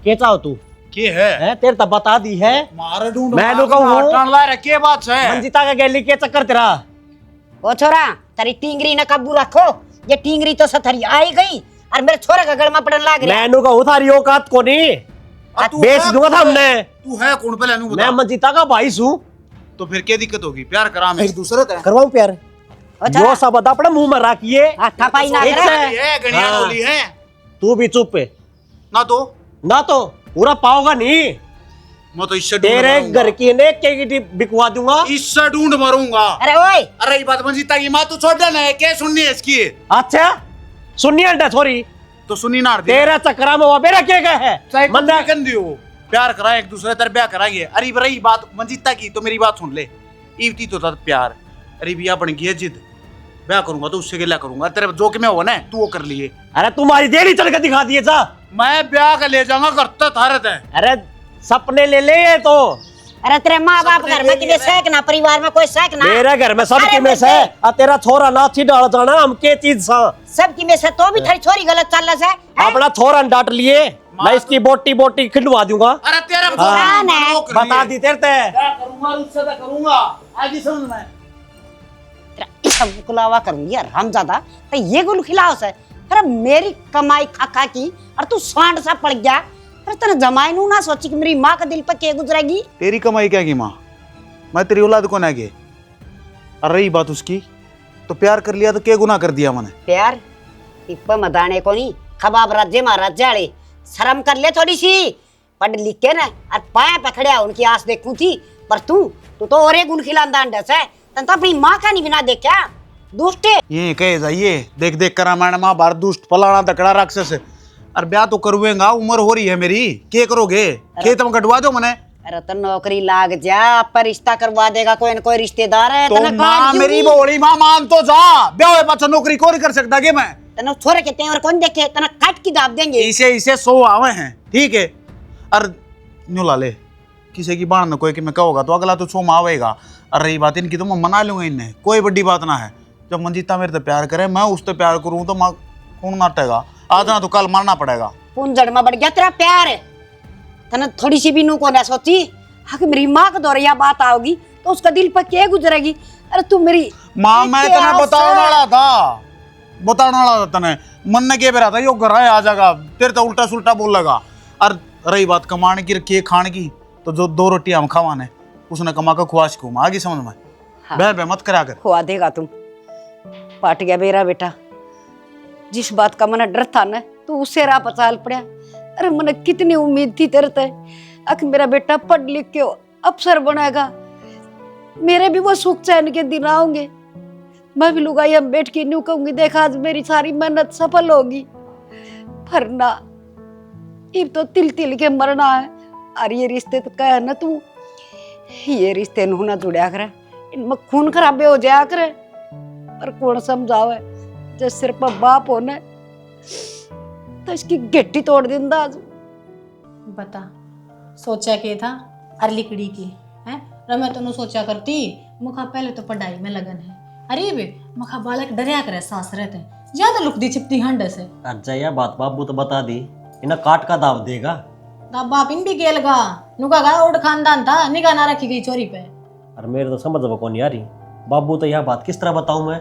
S10: के चाहो तू
S2: के है
S10: तेरे तो बता दी है
S2: मारे ढूंढ
S10: मैं लोग हूँ
S2: के बात है
S10: मंजिता का गैली के चक्कर तेरा।
S1: ओ छोरा तेरी टिंगरी न काबू रखो ये टिंगरी तो सथरी आई गई और मेरे छोरे का गड़मा पड़न लाग रहा
S10: मैं कहूँ थारी औकात को नहीं बेच दूंगा था हमने।
S2: तू है कौन पहले नू
S10: मैं
S2: बता
S10: मंजिता का भाई हूँ
S2: तो फिर क्या दिक्कत होगी प्यार करा हम एक दूसरे का
S10: करवाऊं प्यार जो सब बता अपने मुंह में रखिए
S1: हाथा पाई ना
S10: एक
S1: करे
S10: से।
S2: है गणिया
S10: हाँ।
S2: बोली है
S10: तू भी चुप है
S2: ना
S10: तो पूरा पाओगा नहीं
S2: मैं तो इससे
S10: तेरे घर की ने के बिकवा दूंगा
S2: इससे ढूंढ मारूंगा।
S1: अरे ओए
S2: अरे ये बात मंजीता की माँ तू छोड़ देना है क्या सुननी है इसकी
S10: अच्छा सुनिए अंडा छोरी
S2: तो सुनी ना
S10: तेरा चक्रा में वो मेरा क्या है
S2: मंदा कर दियो प्यार करा एक दूसरे तरह ब्याह कराएंगे। अरे रही बात मंजीता की तो मेरी बात सुन ले ईवती तो था प्यार अरे बिया बन गई है जिद ब्याह करूंगा तो उससे गिला करूंगा तेरे जो कि मैं हो ना तू वो कर लिए।
S10: अरे तुम्हारी देरी चढ़ के दिखा दिए जा
S2: मैं ब्याह का ले जाऊंगा करता थारत है।
S10: अरे सपने ले ले ये तो
S1: अरे तेरे माँ बाप घर में किने सहक ना परिवार में कोई सहक ना
S10: मेरे घर में सब
S1: अरे
S10: की में से आ तेरा छोरा नाची डाल जाना हम के चीज सा
S1: सब की में से तो भी थारी छोरी गलत चल रहा है
S10: अपना छोरा डांट लिए मैं इसकी बोटी बोटी खिलवा दूंगा।
S2: अरे तेरा
S1: हाँ,
S10: बता दी तेरे ते
S2: करूंगा उससे तो करूंगा आगे समझ में
S1: सब कुलावा करूंगी यार हम ज्यादा तो ये गुल खिलाओ से अरे मेरी कमाई खा खा की और तू सांड सा पड़ गया अरे तेने जमाई नू ना सोची कि मेरी माँ का दिल पर के गुजरेगी।
S2: तेरी कमाई क्या की माँ मैं तेरी औलाद को ना के और रही बात उसकी तो प्यार कर लिया तो क्या गुनाह कर दिया मैंने
S1: प्यार इप्पा मदाने को नहीं खबाब राज्य महाराज जाड़े शर्म कर ले थोड़ी सी पढ़ लिख के ना और पाया पकड़िया उनकी आस देखूं थी पर तू तो और एक गुण खिलांदा अंडस है तन तो अपनी माँ का नहीं बिना देखा दुष्ट
S2: ये कहे जाइए देख देख कर रामायण महाभारत दुष्ट फलाना तकड़ा राक्षस और ब्याह तो करूंगा उम्र हो रही है मेरी क्या करोगे खेत में कटवा दो मैंने
S1: अरे तो नौकरी लाग जा पर रिश्ता करवा देगा कोई न कोई रिश्तेदार है
S2: तो
S1: तने
S2: माँ
S1: काट
S2: मेरी
S1: दूंगी।
S2: बोली माँ मान तो जा ब्याह हुए पाछा नौकरी कौन कर सकता के मैं
S1: तने छोरे के तेवर कौन देखे तने काट की दाब देंगे
S2: इसे इसे 100 आवे हैं ठीक है और न्यू ला ले किसी की बाण न कोई कि मैं कहोगा तो अगला तो 100 में आवेगा और रही बात इनकी तो मैं मना लूंगा इन्हें कोई बड़ी बात ना है जब मंजीता मेरे से प्यार करे मैं उससे प्यार करूँ तो माँ कौन नाटेगा आज ना तो कल मारना पड़ेगा।
S1: पुंजड़ में बढ़ गया तेरा प्यार है। तने थोड़ी सी भी नू को ना सोची हाँ कि मेरी माँ के दौरे यह बात आओगी तो उसका दिल पर क्या गुजरेगी। अरे तू मेरी
S2: माँ मैं इतना बताने वाला था तने मन ने क्या रहा था यो घर आ जाएगा तेरे तो उल्टा सुल्टा बोल लगा। और रही बात कमाने की रखी खाने की तो जो 2 रोटी हम खावाने उसने कमा कर ख्वाहिश को आगे समझ में।
S1: हाँ।
S2: बह मत करा कर
S1: खुआ देगा तुम। पाट गया मेरा बेटा। जिस बात का मन डर था ना तू उससे राह पर चाल पड़ा। अरे मन कितनी उम्मीद थी तेरे ते अख मेरा बेटा पढ़ लिख के अफसर बनेगा। मेरे भी वो सुख चैन के दिन आओगे। मैं भी लुगाई हम बैठ के न्यू कहूंगी देखा आज मेरी सारी मेहनत सफल होगी। पर ना इब तो तिल तिल के मरना है। और ये रिश्ते तो कह ना तू ये रिश्ते नू ना जुड़ा करे इनमें खून खराबे हो जाया करे। पर कौन समझावे जब सिर पर बाप होने तो इसकी गेटी तोड़ दिंदा आज।
S6: बता सोचा के था अर लिकड़ी की है रे मैं तो सोचा करती मुखा पहले तो पढ़ाई में लगन है। अरे बे मुखा बालक डरिया करे सास रहते ज्यादा लुकदी चिपती हंड से।
S10: अच्छा यह बात बाबू तो बता दी इन्हें काट का दाव देगा।
S6: दा बाप इन भी गेल गा नुका गा ओड खानदान था निगाह ना रखी गई चोरी पे।
S10: अरे मेरे तो समझ में कौन यारी बाबू तो यह बात किस तरह बताऊं मैं।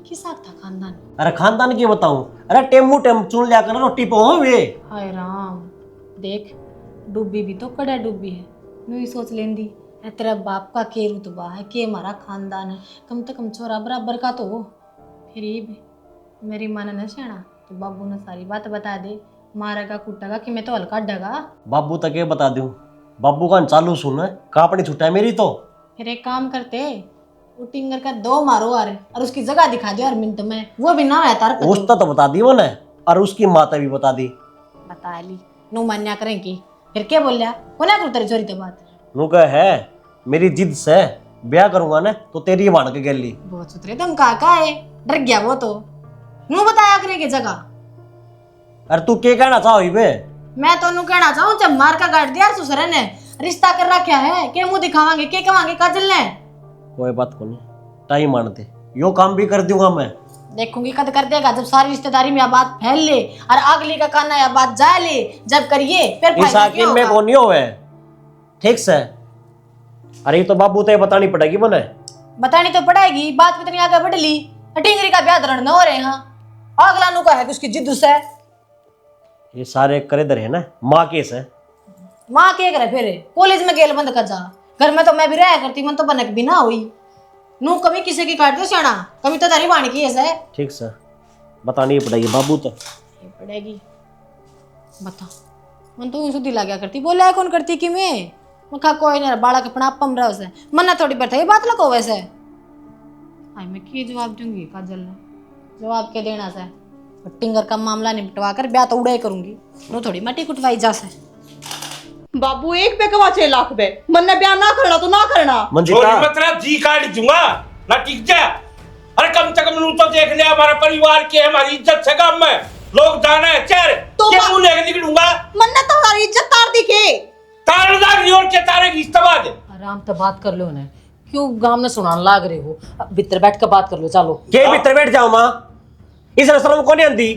S6: किसा था खानदान।
S10: अरे खानदान की बताऊं। अरे टेमू चुन लिया कर रोटी पे हो वे।
S6: हाय राम देख डूबी भी तो कड़ा डूबी है नू ही सोच लेंदी तेरा बाप का के रुतबा है के हमारा खानदान है कम से कम छोरा बराबर का तो हो। फिर ये भी मेरी माँ ने सेना तो बाबू ने सारी बात बता दे मारेगा कूटेगा कि मैं तो हल्का डगा।
S10: बाबू तक ये बता दूं बाबू का चालू सुन कापड़ी छुट्टा है मेरी तो।
S6: फिर एक काम करते उटिंगर का 2 मारो और उसकी जगह दिखा दो यार मिनट में वो भी ना है तार
S10: उसका तो बता दी वो ने और उसकी माता भी बता दी।
S6: बता ली नु मान्या करेंगी फिर क्या बोल लिया कोना कर तेरी चोरी ते बात
S10: नु कह है मेरी जिद से ब्याह करूंगा ना तो तेरी भाण के गली।
S6: बहुत सुतरे तुम काका है डर गया वो तो नु बताया करेंगे जगह।
S10: अरे तू क्या कहना चाहो बे।
S6: मैं तो नु कहना चाहूं जब मार का गाड़ दिया ससुर ने रिश्ता कर रखा है के मुंह दिखावांगे के कमांगे काजल ने।
S10: कोई बात को नहीं टाइम मानते यो काम भी कर दूंगा मैं।
S6: देखूंगी कद कर देगा जब सारी रिश्तेदारी में यह बात फैल ले और अगली का काना यह बात जा ले जब करिए फिर फायदा क्या होगा।
S10: में कौन नहीं होवे ठीक से। अरे ये तो बाबू तो बतानी पड़ेगी मने।
S6: बतानी तो पड़ेगी बात कितनी आगे बढ़ ली टिंगरी का ब्याह धरण न हो रहे हैं अगला नु का है उसकी जिद से।
S10: ये सारे करे दर है ना माँ केस है।
S6: माँ के करे फिर कॉलेज में गेल बंद कर जा घर में तो मैं भी रहा करती मन तो बनक भी ना हुई नू कभी किसी की काट दो सियाना कभी तो तारी बाण की ऐसा है।
S10: ठीक से बतानी पड़ेगी बाबू तो
S6: ये पड़ेगी बता मन तो सुधी ला गया करती बोला कौन करती कि मैं कहा कोई नहीं बालक अपना पम रहा उसे मन ना थोड़ी बैठा ये बात लगा वैसे आई मैं की जवाब दूंगी काजल ने जवाब के देना से टिंगर का मामला निपटवा कर ब्याह तो उड़ाई करूंगी नो थोड़ी मटी कुटवाई जा से।
S3: बाबू एक पे कवा 6 लाख पे मन ने ब्याह ना करना तो ना करना।
S7: छोरी मतलब जी काट दूंगा ना टिक जा। अरे कम से कम तो देख ले हमारा परिवार की हमारी इज्जत से काम में लोग जाना है चल
S3: तो
S7: क्या मुंह लेके निकलूंगा।
S3: मन ने तुम्हारी इज्जत तार दी के
S7: तारदार और के तारे की इस्तेमाल
S5: आराम से बात कर लो ना क्यों गांव में सुनाने लाग रहे हो। अब भीतर बैठ कर बात कर लो चलो।
S10: के भीतर बैठ जाओ माँ इस शर्म को नहीं आती।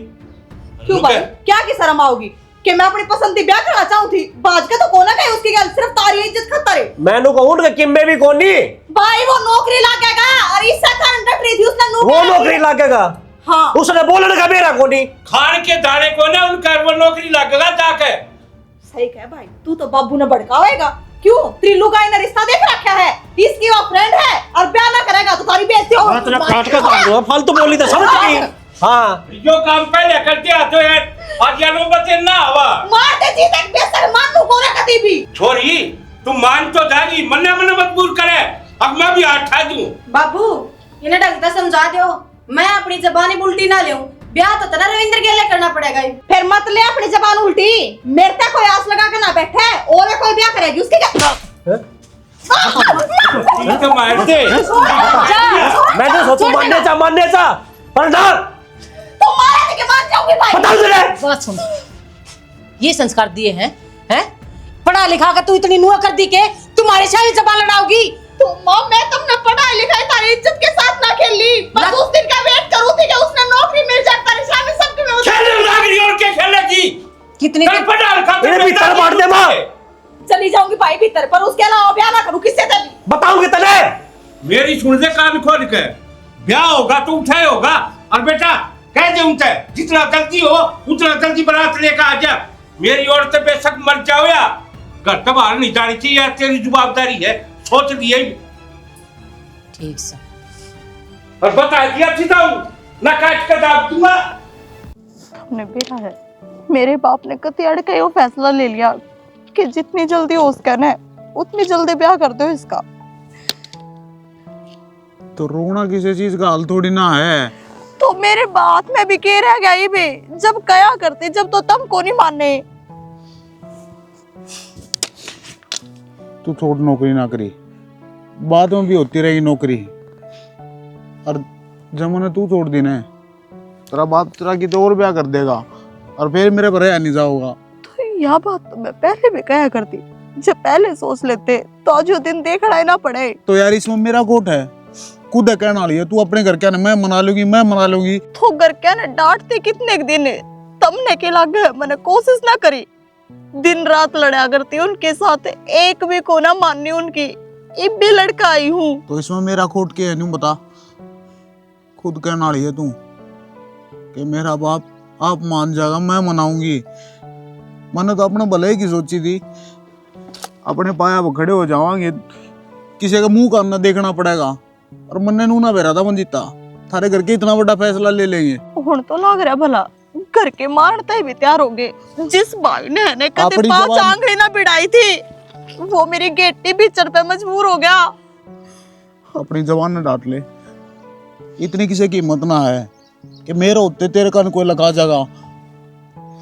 S3: क्यों भाई क्या की शर्म आओगी कि मैं अपनी पसंद की ब्याह करना चाहूं थी बाज के तो कोना गए उसकी गल सिर्फ तारी इज्जत खतरे।
S10: मैंने कहूं कि किम्मे भी कोई नहीं
S3: भाई वो नौकरी लागेगा और इससे कारण डट रही थी उसने
S10: वो नौकरी लागेगा।
S3: हाँ
S10: उसने बोलने का मेरा कोनी
S7: खान के दाने को ना उनका वो नौकरी लगेगा जाके।
S3: सही कह भाई तू तो बाबू ने भड़कावेगा क्यों त्रिलू का इन्हें रिश्ता देख रखा है इसकी वो फ्रेंड है और ब्याह ना करेगा तो तारी बेइज्जती होगी।
S10: तेरा काट का दाम दो फालतू बोली तो समझ गई। हाँ
S7: जो काम पहले करते आते हैं आज या नौबत ना आवा
S3: मार दे जी तक बेसर मान नु कोना कदी भी।
S7: छोरी तुम मान तो जागी मन्ने मन्ने मजबूर करे अब मैं भी हाथ ठा दूं।
S6: बाबू इन्हें ढंग से समझा दो मैं अपनी जबानी उल्टी ना लूं ब्याह तो तेरा रविंद्र के लिए करना पड़ेगा।
S3: फिर मत ले अपनी जबान उल्टी मेरे तक कोई आस लगा के ना बैठे और कोई ब्याह करेगी उसकी क्या
S7: इनको मार दे।
S10: मैं तो सोचू मानने चा पर ना
S3: तुम मारा के मान जाओगे भाई।
S10: बताओ जरा
S5: बात सुन ये संस्कार दिए हैं पढ़ा लिखा कर तू इतनी नुआ कर दी के तुम्हारे शाही जबान लड़ाओगी।
S3: तो मां मैं तुमने पढ़ाई लिखाई तारी इज्जत के साथ ना खेली बस उस दिन का वेट करूं थी कि उसने नौकरी मिल जाए तारी शादी सबके में
S6: कितनी
S7: चल पढ़ा लिखा
S10: इन्हें भीतर मार दे मां।
S6: चली जाऊंगी भाई भीतर, पर उसके अलावा ब्याह ना करूं किससे तभी।
S10: बताऊंगी तने।
S7: मेरी सुन ले कान खोल के, ब्याह होगा तो उठाए होगा। और बेटा कह दे उनसे जितना जल्दी हो उतना जल्दी बारात लेकर आ जा। मेरी औरत बेशक मर जाओ या घर तो बाहर नहीं जानी चाहिए, तेरी जवाबदारी है, सोच लिए।
S5: ठीक से
S7: और बता दिया सीधा ना काट कर दाब दूंगा।
S3: हमने बेटा है, मेरे बाप ने कतियाड़ का ये फैसला ले लिया कि जितनी जल्दी हो उसका ना उतनी जल्दी ब्याह कर दो इसका।
S2: तो रोना किसी चीज का हाल थोड़ी ना है।
S3: तो मेरे बात में भी कह रह गया ये भी, जब कया करते जब तो तुम को नहीं माने।
S2: तू छोड़ नौकरी ना करी, बाद में भी होती रहेगी नौकरी। और जब मैंने तू छोड़ दी ना, तेरा बाप तेरा की तो और ब्याह कर देगा और फिर मेरे पर नहीं जाओगा।
S3: तो यह बात तो मैं पहले भी कहा करती, जब पहले सोच लेते तो आज वो दिन देखना ही ना पड़े।
S2: तो यार इसमें मेरा कोट है, खुद है कहना लिया तू अपने घर क्या मैं मना लूंगी, मैं मना लूंगी।
S3: तो घर क्या ने डांटते कितने दिन तमने के लागे मैंने कोशिश ना करी, दिन रात लड़ा करती उनके साथ, एक भी को ना माननी उनकी। एक भी लड़का आई हूँ।
S2: तो इसमें मेरा खोट क्या है नहीं बता, खुद कहना लिया तू कि मेरा बाप आप मान जाएगा, मैं मनाऊंगी। मैंने तो अपने भले की सोची थी, अपने पाया पर खड़े हो जावांगे, किसी का मुंह करना देखना पड़ेगा। और मन्ने नूना बेरा था मंजीता, थारे घर के इतना बड़ा फैसला ले लेंगे।
S3: हुण तो लग रहा भला घर के मारते ही भी तैयार हो गए। जिस भाई ने कदे
S2: अपनी
S3: 5
S2: जवान-
S3: आंगली ना बिड़ाई थी, वो मेरी गेटी बिचर पे मजबूर हो गया।
S2: अपनी जवान ने डांट ले, इतनी किसी की हिम्मत ना है कि मेरे होते तेरे कान कोई लगा जाएगा,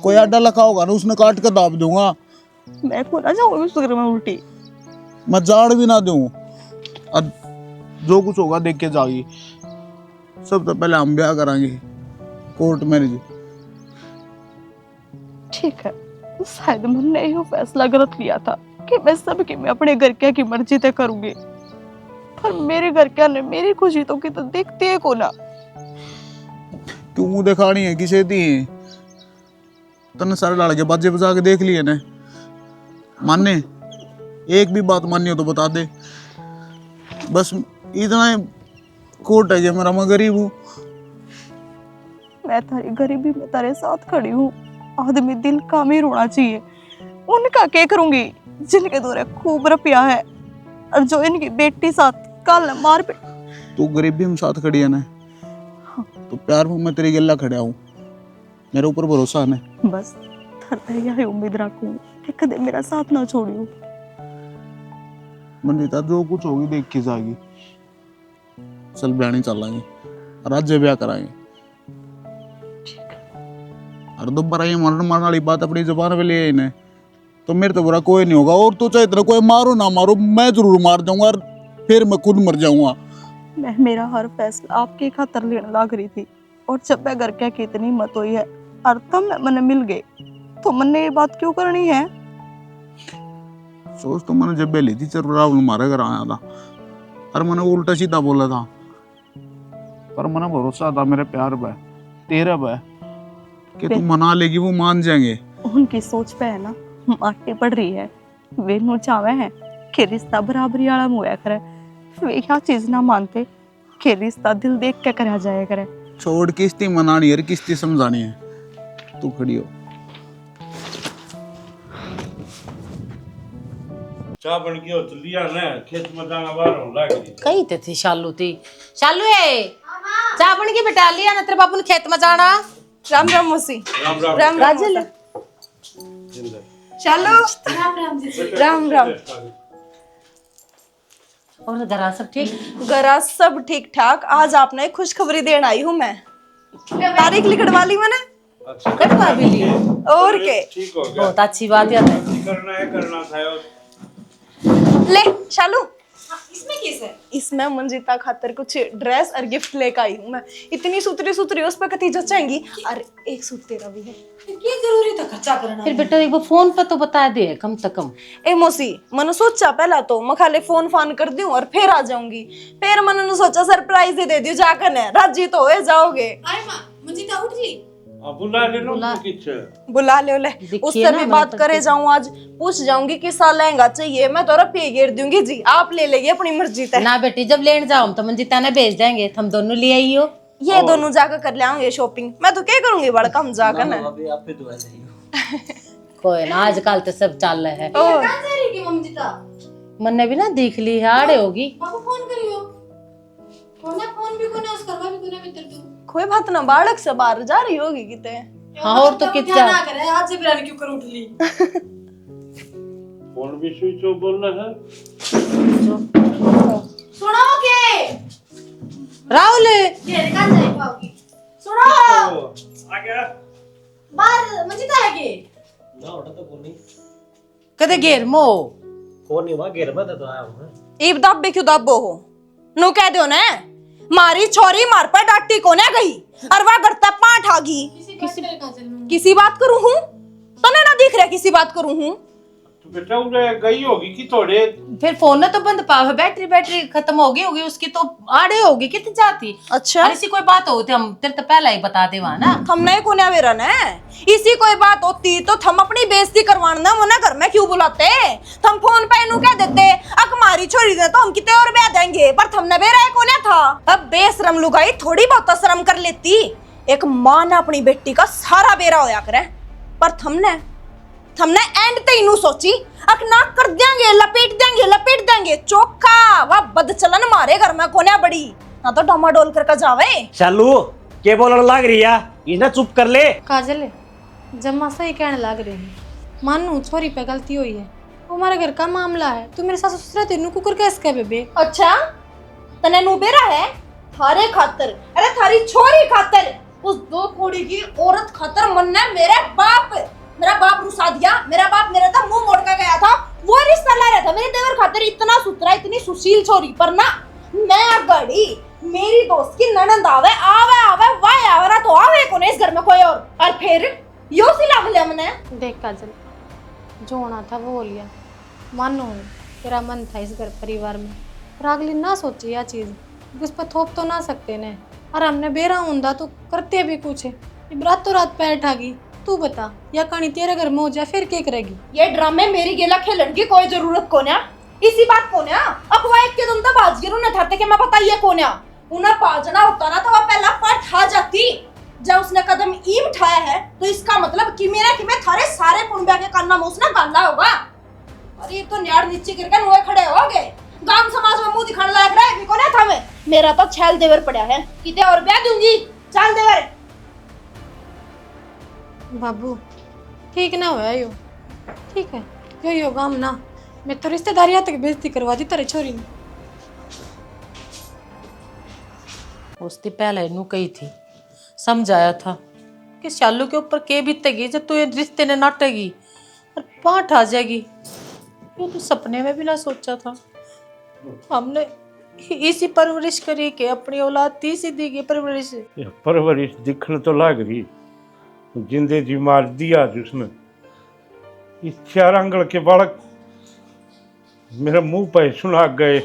S2: कोई अड्डा लगा होगा ना उसने काट कर दाब दूंगा।
S3: मैं को ना जाऊंगी उस घर में उल्टी।
S2: मैं जाड़ भी ना दूं, और जो कुछ होगा देख के जागी। सबसे पहले हम ब्याह कराएंगे कोर्ट मैरिज।
S3: ठीक है, शायद मैंने यह फैसला गलत लिया था कि मैं सबकी मैं अपने घर क्या की मर्जी तय करूंगी, पर मेरे घर क्या ने मेरी खुशी तो की तो देखते है को ना।
S2: तू मुंह दिखानी है किसे दी, तने सारे डाल के बाजे बजा के देख लिए ने, मानने एक भी बात माननी हो तो बता दे, बस इतना कोट है कि मेरा मैं गरीब हूँ।
S3: मैं तारी गरीबी में तारे साथ खड़ी हूँ। आदमी दिल का में रोना चाहिए। उनका क्या करूंगी जिनके दौरे खूब रुपया है और जो इनकी बेटी साथ कल मार पे।
S2: तू गरीबी में साथ खड़ी है ना, तो प्यार में मैं तेरी गल्ला खड़ा हूँ, मेरे ऊपर भरोसा है ना।
S3: बस थरते यही उम्मीद रखूं कि कदे मेरा साथ ना छोड़ियो।
S2: मंदिता जो कुछ होगी देख के जाएगी। चल ब्याह चलेंगे, राज्य ब्याह कराएंगे। और दोबारा ये मरण मारने वाली बात अपनी जुबान पे ले आई ने, तो मेरे तो बुरा कोई नहीं होगा। और तो चाहे इतना कोई मारो ना मारो, मैं जरूर मार जाऊंगा और फिर मैं खुद मर जाऊंगा।
S3: मैं मेरा हर फैसला आपके खातर लेने लग रही थी, और जब मैं घर क्या की इतनी मत हुई है और तब मैंने मिल गए, तो मैंने ये बात क्यों करनी है।
S2: सोच तो मैंने जब बेली थी चल राहुल हमारे घर आया था और मैंने उल्टा सीधा बोला था, पर मैंने भरोसा था मेरे प्यार पे, तेरा पे, कि तू मना लेगी, वो मान जाएंगे।
S3: उनकी सोच पे है ना माटी पड़ रही है। वे नो चावे हैं कि रिश्ता बराबरी वाला मुआ करे, वे क्या चीज ना मानते कि रिश्ता दिल देख के करा जाया करे।
S2: छोड़ किस्ती मनानी है, किस्ती समझानी है। तू खड़ी हो।
S7: चाह बन गई हो तो लिया ना, खेत में जाना बाहर हो लग रही।
S5: कही ते थी शालू थी। शालू है चाह बन के बेटा लिया ना, तेरे बापू ने खेत में जाना।
S4: राम राम मौसी।
S7: राम राम
S4: राम राम चलो। राम राम।
S5: और घरा सब ठीक?
S4: गरा सब ठीक ठाक। आज आपने खुशखबरी देने आई हूँ मैं। तारीख लिखवा ली मैंने।
S5: कटवा भी ली।
S4: और के
S7: ठीक हो गया।
S5: बहुत अच्छी बात है।
S7: करना था और
S4: ले शालू, इसमें किस है? इसमें मंजिता खातर कुछ ड्रेस और गिफ्ट लेकर आई हूँ मैं। इतनी सुतरी उस पर कती जचाएंगी। अरे एक सूट तेरा भी है।
S6: ये जरूरी था खर्चा करना।
S5: फिर बेटा एक बार फोन पे तो बता दे कम से कम।
S4: ए मौसी, मैंने सोचा पहला तो मैं खाली फोन फान कर दूं और फिर आ जाऊंगी। फिर मैंने सोचा सरप्राइज ही दे दियो जाकर ने, राजी तो हो जाओगे।
S6: आए मां, मंजिता उठ जी।
S7: अब बुला ले लो किछ
S4: बुला ले ले,
S5: देखिए
S4: उससे
S5: ना,
S4: भी
S5: मैं
S4: बात
S5: तो
S4: करे जाऊं, आज पूछ जाऊंगी कि सा लहंगा चाहिए, मैं तो पे घेर दूंगी जी, आप ले लेंगे अपनी मर्जी तय।
S5: ना बेटी, जब लेने जाओ हम तो मंजिता ने भेज देंगे, हम दोनों ले आइयो।
S4: ये दोनों जाकर कर ले आऊंगे शॉपिंग, मैं तो क्या करूंगी बड़ा कम जाकर ना।
S8: भाभी आप पे दुआ चाहिए।
S5: कोई ना, आजकल तो सब चल रहा है।
S4: ओ,
S5: मन्ने भी ना देख ली है, आड़े होगी।
S6: फोन करियो, फोन भी कोने उसका भी कोने भीतर तू।
S4: कोई बात ना, बालक से बाहर जा रही होगी किते।
S5: हाँ, और तो कितना
S6: ना करे, आज से बिरानी क्यों कर उठ ली।
S7: फोन भी स्विच ऑफ बोल रहा है।
S6: सुनो के
S5: राहुल,
S6: घेर का जाई पाओगी। सुनो
S7: आ गया
S6: बाहर मंजिता है के
S10: ना उठा तो कोनी
S5: कदे घेर मो
S10: कोनी वहां घेर में तो आया हूं।
S4: ईब दब्बे क्यों दब्बो हो, नु कह दो ना मारी छोरी मार पर डांटी कोने गई, और वह गड़ता पांठ आ गई। किसी बात करूं हूं तो ना दिख रहा किसी बात करूं हूं।
S7: तो बेटा उड़े गई होगी कि थोड़े
S5: फिर फोन ना तो बंद पावे, बैटरी खत्म हो गई होगी उसकी, तो आड़े होगी कितनी जाती।
S4: अच्छा,
S5: और इसी कोई बात होती हम तेरे तो पहला ही बता दे वहां ना।
S4: हमने कोने वेरा ने इसी कोई बात होती तो हम अपनी बेइज्जती करवाना वो ना घर में क्यों बुलाते, हम फोन पे इन्हू कह देते अक मारी छोड़ी दे तो हम कितने और ब्याह देंगे, पर हमने बेरा कोने था। अब बेशरम लुगाई थोड़ी बहुत शर्म कर लेती, एक मां ने अपनी बेटी का सारा बेरा होया करे, पर हमने एंड ते इनू सोची अक ना कर देंगे, लपेट देंगे चौका। वह बदचलन मारे घर में कोने बड़ी ना तो डमाडोल करके जावे।
S10: चालू के बोलने लग रही है, इन्हें चुप कर ले।
S6: काजल जम्मा सही कहने लग रही है, मानू छोरी पे गलती हुई है, वो हमारे घर का मामला है, तू मेरे सास ससुर तेनू कुकर कैसे कह बेबे।
S4: अच्छा तने नु बेरा है थारे खातर, अरे थारी छोरी खातर, उस दो कुड़ी की औरत खातर मन ने मेरा बाप रुसा दिया। मेरा बाप मेरा था मुंह मोड़ के गया था, वो रिश्ता ला रहा था मेरे देवर खातर, इतना सुथरा इतनी सुशील छोरी, पर ना मैं गड़ी मेरी दोस्त की ननंद आवे वाह आवे तो आवे कोने इस घर में कोई और फिर यो सी लाग लिया मैंने।
S6: देख काजल जो होना था वो हो लिया, मानो तेरा मन था इस घर परिवार में, पर अगली ना सोची यह चीज, उस पर थोप तो ना सकते ने, और हमने बेरा हुंदा तो करते भी कुछ है, रातों रात पैर ठागी। तू बता या कहानी तेरे घर में हो जाए फिर क्या करेगी।
S4: ये ड्रामे मेरी गेला खेलन की कोई जरूरत कोन्या, इसी बात कोन्या अखवा एक के तुम तो बाजगिर उन्हें थाते के मैं बताइए कोन्या, उन्हें पाजना होता ना तो वह पहला पार ठा जाती। जब उसने कदम ई उठाया है तो इसका मतलब कि मेरा कि मैं थारे सारे कुंबिया के कान्ना में उसने गाला होगा। अरे तो न्याड़ नीचे गिरकर नुए खड़े हो गए, गांव समाज में मुंह दिखाने लायक रहे भी कोने था मैं, मेरा तो छैल देवर पड़ा है, किते और ब्याह दूंगी चल देवर।
S6: बाबू ठीक ना हुआ यो, ठीक है यो गाम ना, मैं तो रिश्तेदारियां तक बेइज्जती करवा दी तेरे छोरी ने।
S5: उसने पहले इनू कही थी, समझाया था कि शालू के ऊपर के बीतेगी जब तू ये रिश्ते ने नाटेगी और पाठ आ जाएगी, ये तो सपने में भी ना सोचा था। हमने इसी परवरिश करी के अपनी औलाद तीसरी दी की परवरिश।
S7: ये परवरिश दिखने तो लग रही, जिंदे जी मार दिया जिसने। इस 4 आंगल के बालक मेरे मुंह पे सुना गए,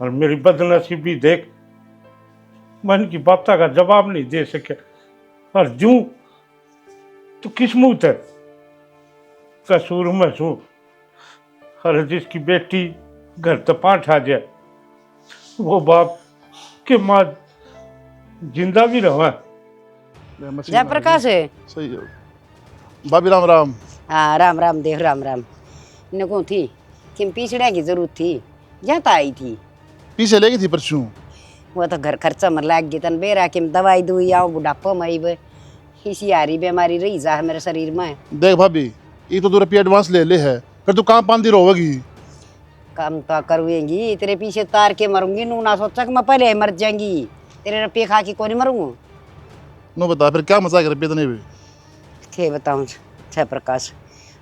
S7: और मेरी बदनसीबी देख मन की बातों का जवाब नहीं दे सके, और जूं तो किस मुंह तक कसूर में सू, और जिसकी बेटी घर तो पांठ आ जाए वो बाप के माँ जिंदा भी रहा।
S1: जय प्रकाश है।
S2: सही है भाभी, राम राम।
S1: हाँ राम राम, देख राम राम। इन्हें कौन थी कि पीछड़े की जरूरत थी, जहाँ तो आई थी
S2: पीछे लेगी थी परसों,
S1: वो तो घर खर्चा में लाग गई तन बेरा कि दवाई दुई आओ बुढ़ापा में आई इसी हारी बीमारी रही जा है मेरे शरीर में।
S2: देख भाभी ये तो 2 रुपये एडवांस ले ले है, फिर तू कहाँ 5 दिन रहोगी।
S1: काम तो करूँगी, तेरे पीछे तार के मरूंगी, नू ना सोचा कि मैं पहले ही मर जाएंगी, तेरे रुपये खा के कौन मरूंगा।
S2: नो बता फिर क्या मजाक कर इतने भी।
S1: खे बताऊँ छह प्रकाश,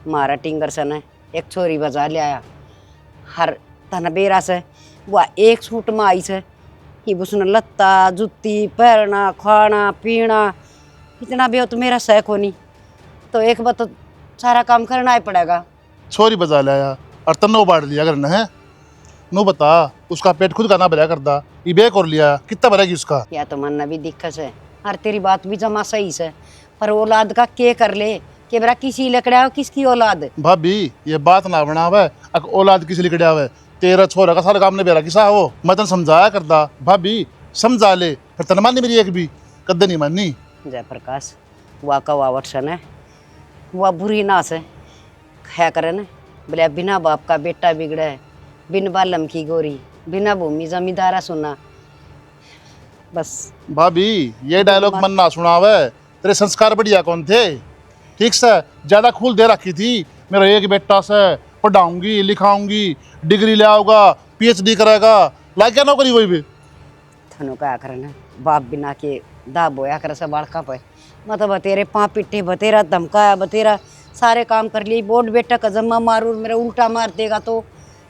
S1: मारा टिंगर से ने एक छोरी बजा ले आया, हर तन बेरा से वह एक सूट में आई से ही उसने लत्ता जुत्ती पहनना खाना पीना इतना भी हो तो मेरा सह को नहीं, तो एक बार तो सारा काम करना ही पड़ेगा।
S2: छोरी बजा लाया और तन्नो बांट लिया करना है। नो बता उसका पेट खुद का ना भरा करता, ये बेक और लिया कितना भरेगी उसका।
S1: या तो मन भी दिक्कत है और तेरी बात भी जमा सही से, पर औलाद का के कर ले कि बरा किसी लकड़ा किसकी औलाद।
S11: भाभी ये बात ना बनावे, औलाद किस लिखड़े आवे, तेरा छोरा का सारा काम ने बेरा किसा हो। मैं तन समझाया करदा, भाभी समझा ले, फिर तन मानी मेरी एक भी कद्दे नहीं मानी।
S1: जयप्रकाश वाह का वावटसन है, वह बुरी ना से खाया करे ना, बोले बिना बाप का बेटा बिगड़ा है, बिन बालम की गोरी, बिना भूमि जमींदारा सुना। बस
S11: भाभी ये डायलॉग मन ना सुनावे, तेरे संस्कार बढ़िया कौन थे। ठीक से ज्यादा खूल दे रखी थी, मेरा एक बेटा से पढ़ाऊंगी लिखाऊंगी, डिग्री ले आओगा, PhD करेगा, लाइक क्या नौकरी वही भी
S1: थनो क्या करे ना, बाप बिना के दा बोया करे सब बाड़का पे, मतलब बतेरे पाँव पिट्टे, बतेरा धमकाया, बतेरा सारे काम कर लिए, बोर्ड बेटा का जम्मा मारू, मेरा उल्टा मार देगा तो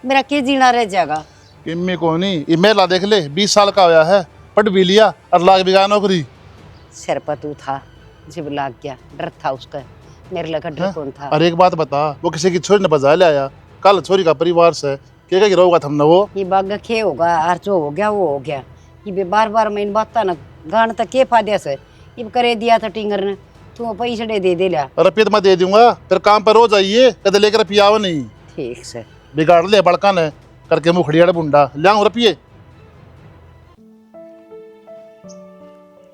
S1: मेरा के जीना रह जाएगा।
S11: किम्मी को नहीं, ये मेला देख ले, 20 साल का होया है, पढ़ भी लिया और लाग भी गया नौकरी।
S1: सिर पर तू था, जब लाग गया डर था उसका, मेरे लगा डर कौन था।
S11: और एक बात बता, वो किसी की छोरी ने बजा ले आया, कल छोरी का परिवार से क्या गिरोगा थमना वो।
S1: ये बाग खे होगा और जो हो गया वो हो गया, ये बार बार मैं इन बात ना गान तक के फायदे से ये करे दिया था टिंगर ने, तू पैसे दे दिया।
S11: रुपये तो मैं दे दूंगा, फिर काम पर रोज आइए, कदे लेकर पियाव नहीं।
S1: ठीक से
S11: बिगाड़ ले बड़का ने करके मुखड़िया बुंडा लिया रुपये।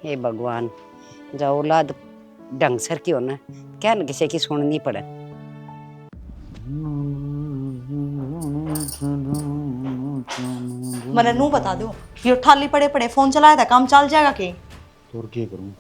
S1: हे भगवान, जो औलाद ढंग सर की हो ना, क्या न किसी की सुननी पड़े।
S3: मैंने नू बता दो, ये ठाली पड़े पड़े फोन चलाया था, काम चल जाएगा के?
S2: तो क्या करूं?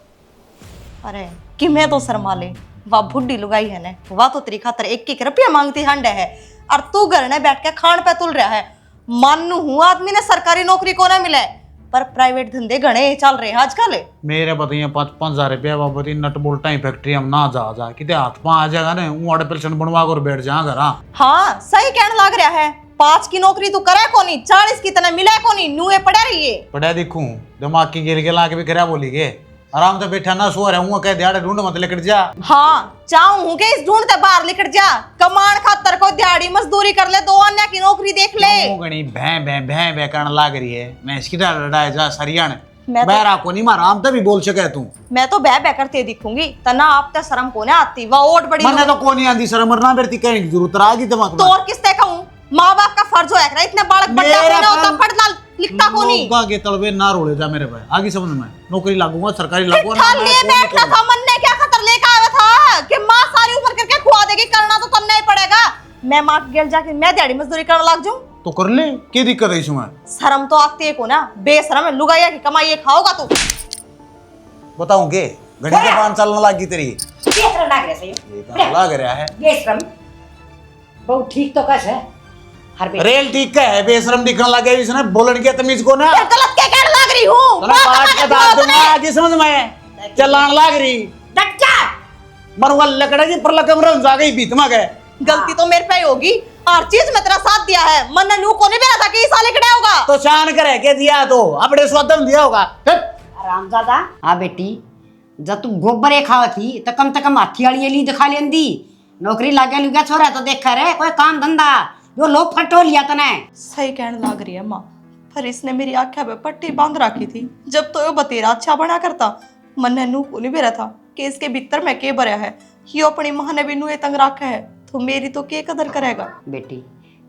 S3: अरे कि मैं तो शर्मा ले, वाह बुढ़ी लुगाई है ने, वाह तो तेरी खातर 1-1 रुपया मांगती हंडे है, और तू घर ने बैठ के खान पे तुल रहा है। मानू हूँ आदमी ने सरकारी नौकरी को ना मिले, पर प्राइवेट धंधे घने चल रहे हैं आजकल।
S2: मेरे बताइए 5-5 हजार रुपया बाबा नट बोल्टा ही फैक्ट्री हम ना जा कि हाथ पा आ जाएगा ना, वो पेंशन बनवा कर बैठ जाएगा घर।
S3: हाँ सही कहने लग रहा है, 5 की नौकरी तू करे कोनी, 40 की तना मिले कोनी, नुए पड़ा रही है।
S2: पढ़ा देखूं दिमाग की गिर के ला के भी करा बोली के आराम से बैठा ना सो रहा हूँ, कह दिहाड़ी ढूंढ मत लेकर जा।
S3: हाँ चाहूं के इस ढूंढते बाहर लेकर जा, कमाण खातर को दिहाड़ी मजदूरी कर ले, 2 अन्य की नौकरी देख ले।
S2: गणी भैं भैं भैं भैं करने लाग रही है, मैं इसकी लड़ाई जा सरियान
S3: मैं
S2: बैरा को नहीं मार, आराम से भी बोल सके तू।
S3: मैं तो बह करते दिखूंगी, तना आप तो शर्म को ना आती, वह ओट बड़ी
S2: मैंने तो को नहीं आती शर्म, मरना बेरती कहने की जरूरत आ गई दिमाग में।
S3: तो और किससे कहूं, माँ बाप का फर्ज हो है, इतने बालक बड़ा होना होता, पढ़ना लिखता को नहीं।
S2: लोगा के तलवे ना रोले जा मेरे भाई, आगे समझ में, नौकरी लागूंगा सरकारी लागूंगा
S3: ना। ले बैठना था, मन ने क्या खतर लेकर आया था कि माँ सारी उम्र करके खुआ देगी, करना तो करना ही पड़ेगा। मैं माँ के गेल जाके मैं दिहाड़ी मजदूरी करने लग जाऊं
S2: तो कर ले, क्या दिक्कत है इसमें?
S3: शर्म तो आती है को ना, बेशरम लुगाइया की कमाई ये खाओगा तू।
S2: बताऊं के घड़ी के पान चलने लगी तेरी,
S1: बेशरम लाग रहा है,
S2: ये तो लग रहा है
S1: बेशरम बहुत ठीक तो कैसे हर बे
S2: रेल ठीक का है, बेशरम दिखने लगे इसने, बोलन के तमीज को ना
S3: गलत क्या कहने लग रही हूँ,
S2: तने काट के दांत दूंगा, आगे समझ में चलान लग रही
S1: डट्टा
S2: मरवा लकड़ा की पर लकम रन जा गई बीत में गए।
S3: गलती तो मेरे पे ही होगी, हर चीज में तेरा साथ दिया है, मन ने नू को नहीं बेरा था कि इस साले खड़ा होगा
S2: तो शान करे के दिया तो अपने स्वतम दिया होगा।
S1: आरामजादा। हाँ बेटी, जब तू गोबर खावा थी तो कम से कम हाथी वाली ली दिखा लेंदी, नौकरी लागे लुगा छोरा तो देखा रे कोई काम धंधा जो लोग फटो लिया तने।
S3: सही कहने लग रही है माँ, पर इसने मेरी आँखें पे पट्टी बांध रखी थी, जब तो ये बतेरा अच्छा बना करता, मन ने नू को नहीं बेरा था कि इसके भीतर में के भरा है, ये अपनी माँ ने भी नू तंग रखा है, तो मेरी तो के कदर करेगा।
S1: बेटी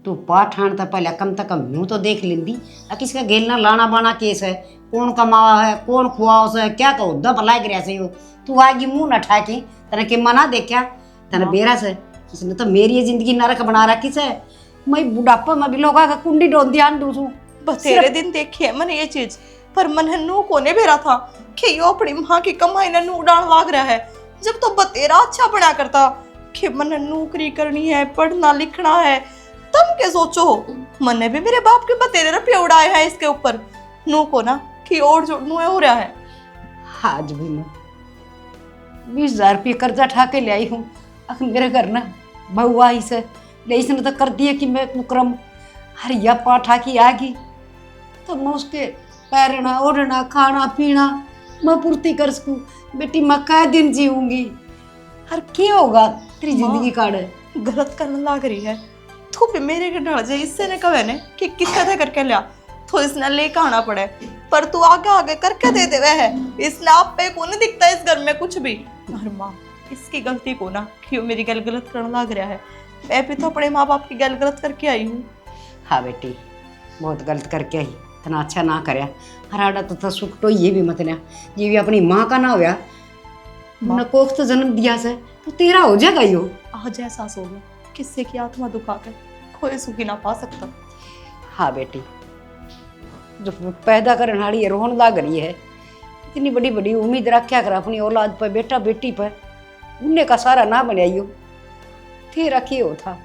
S1: तू पाठान तो पहले कम से कम यूं तो देख लेंदी, किसका गेलना लाना बाना केस है, कौन कमावा है, कौन खुआओ से, क्या कहो दब लाग रहा से हो, तू आगे मुंह न ठाके तने के मना देखा तने बेरा से, इसने तो मेरी जिंदगी नरक बना रखी से, मैं बुढ़ापा में भी लोगा का कुंडी डोल दिया दूसू।
S3: बतेरे दिन देखी है मैंने ये चीज, पर मन नू कोने बेरा था कि यो अपनी माँ की कमाई ने नू डाल लाग रहा है, जब तो बतेरा अच्छा बना करता कि मन नौकरी करनी है, पढ़ना लिखना है, तुम क्या सोचो, मन ने भी मेरे बाप के बतेरे रुपये उड़ाए हैं इसके ऊपर, नू को ना कि और जो नू हो रहा है।
S1: आज भी मैं 20,000 रुपये कर्जा ठा के ले आई हूँ, मेरे घर ना बहू आई से ले, इसने तो कर दिया कि मैं मुकरम हरिया पाठा की आगी, तो मैं उसके पैरना ओढ़ना खाना पीना मैं पूर्ति कर सकूँ। बेटी मैं कै दिन जीऊंगी, हर क्या होगा तेरी जिंदगी काटे।
S3: गलत करने लग रही है, तू भी मेरे के ढल जाए, इससे ने कहे ने कि किस तरह करके लिया, तो इसने लेकर आना पड़े, पर तू आगे आगे करके दे देवे है, इसलिए आप पे को नहीं दिखता इस घर में कुछ भी। और माँ इसकी गलती को ना क्यों मेरी गल गलत करने लग रहा है, मैं भी तो अपने माँ बाप की गल गलत करके आई हूँ।
S1: हाँ बेटी, बहुत गलत करके आई, इतना अच्छा ना करया। हराड़ा तो सुख तो ये भी मत लिया, ये भी अपनी माँ का ना होया, न कोख तो जन्म दिया से तो तेरा हो जाएगा यो।
S3: आज एहसास हो गया किससे की आत्मा दुखा कर कोई सुखी ना पा सकता।
S1: हाँ बेटी, जो पैदा करने वाली है रोहन लाग रही है, इतनी बड़ी बड़ी उम्मीद रखा कर अपनी औलाद पर, बेटा बेटी पर, उन्हें का सारा ना बनाइयो, तेरा क्या हो था।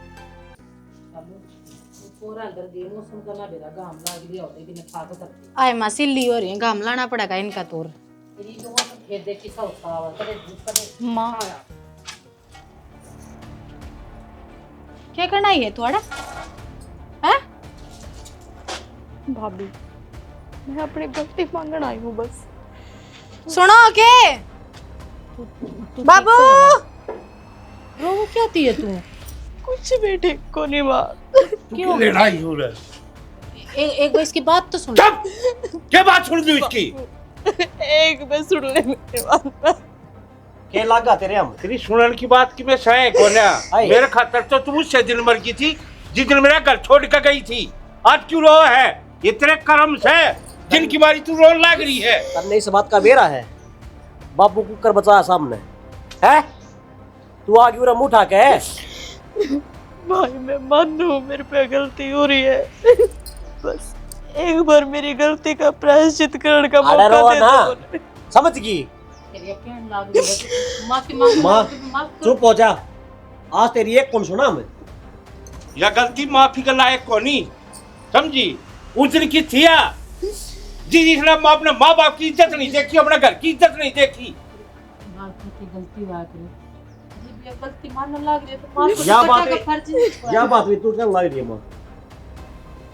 S6: आए माँ सिल्ली हो रही है, घाम लाना पड़ेगा इनका तोर।
S3: माँ
S6: क्या करना है थोड़ा है?
S3: भाभी मैं अपनी गलती मांगने आई हूँ बस।
S6: सुनो के बाबू, रो क्या थी है तू?
S3: कुछ भी ठीक को नहीं माँ।
S6: क्यों
S7: लड़ाई हो रहा है?
S6: एक बार इसकी बात तो सुन।
S7: क्या बात सुन दी इसकी?
S3: एक बार सुन ले मेरी बात।
S10: के लागा तेरे हम
S7: तेरी सुनने की बात की मैं सह कोना।
S10: आई।
S7: मेरे खातर तो तू उससे दिन मर गई थी जिस दिन मेरा घर छोड़ कर गई थी। आज क्यों रो है? ये तेरे कर्म से जिनकी बारी तू रोन लग रही है।
S10: करने इस बात का बेरा है, बापू को कर बचाया सामने है, तू आगे उरा मुंह उठा के।
S3: भाई मैं मानू मेरे पे गलती हो रही है, बस एक बार मेरी गलती का प्रायश्चित करने का
S10: अरे
S3: मौका
S10: रो
S3: दे
S10: ना,
S3: दो।
S10: समझ गई
S6: माफी मांग।
S10: माँ चुप हो जा, आज तेरी एक कौन सुना मैं।
S7: यह गलती माफी का लायक कोनी समझी। उस दिन की थिया जिसने अपने माँ बाप की इज्जत नहीं देखी, अपने घर की इज्जत नहीं देखी।
S6: गलती मानने लग रही है तो माँ को
S10: या
S6: बचा
S10: बात
S6: के
S10: है,
S6: फर्ज
S10: या बात भी तू चल लग रही है माँ,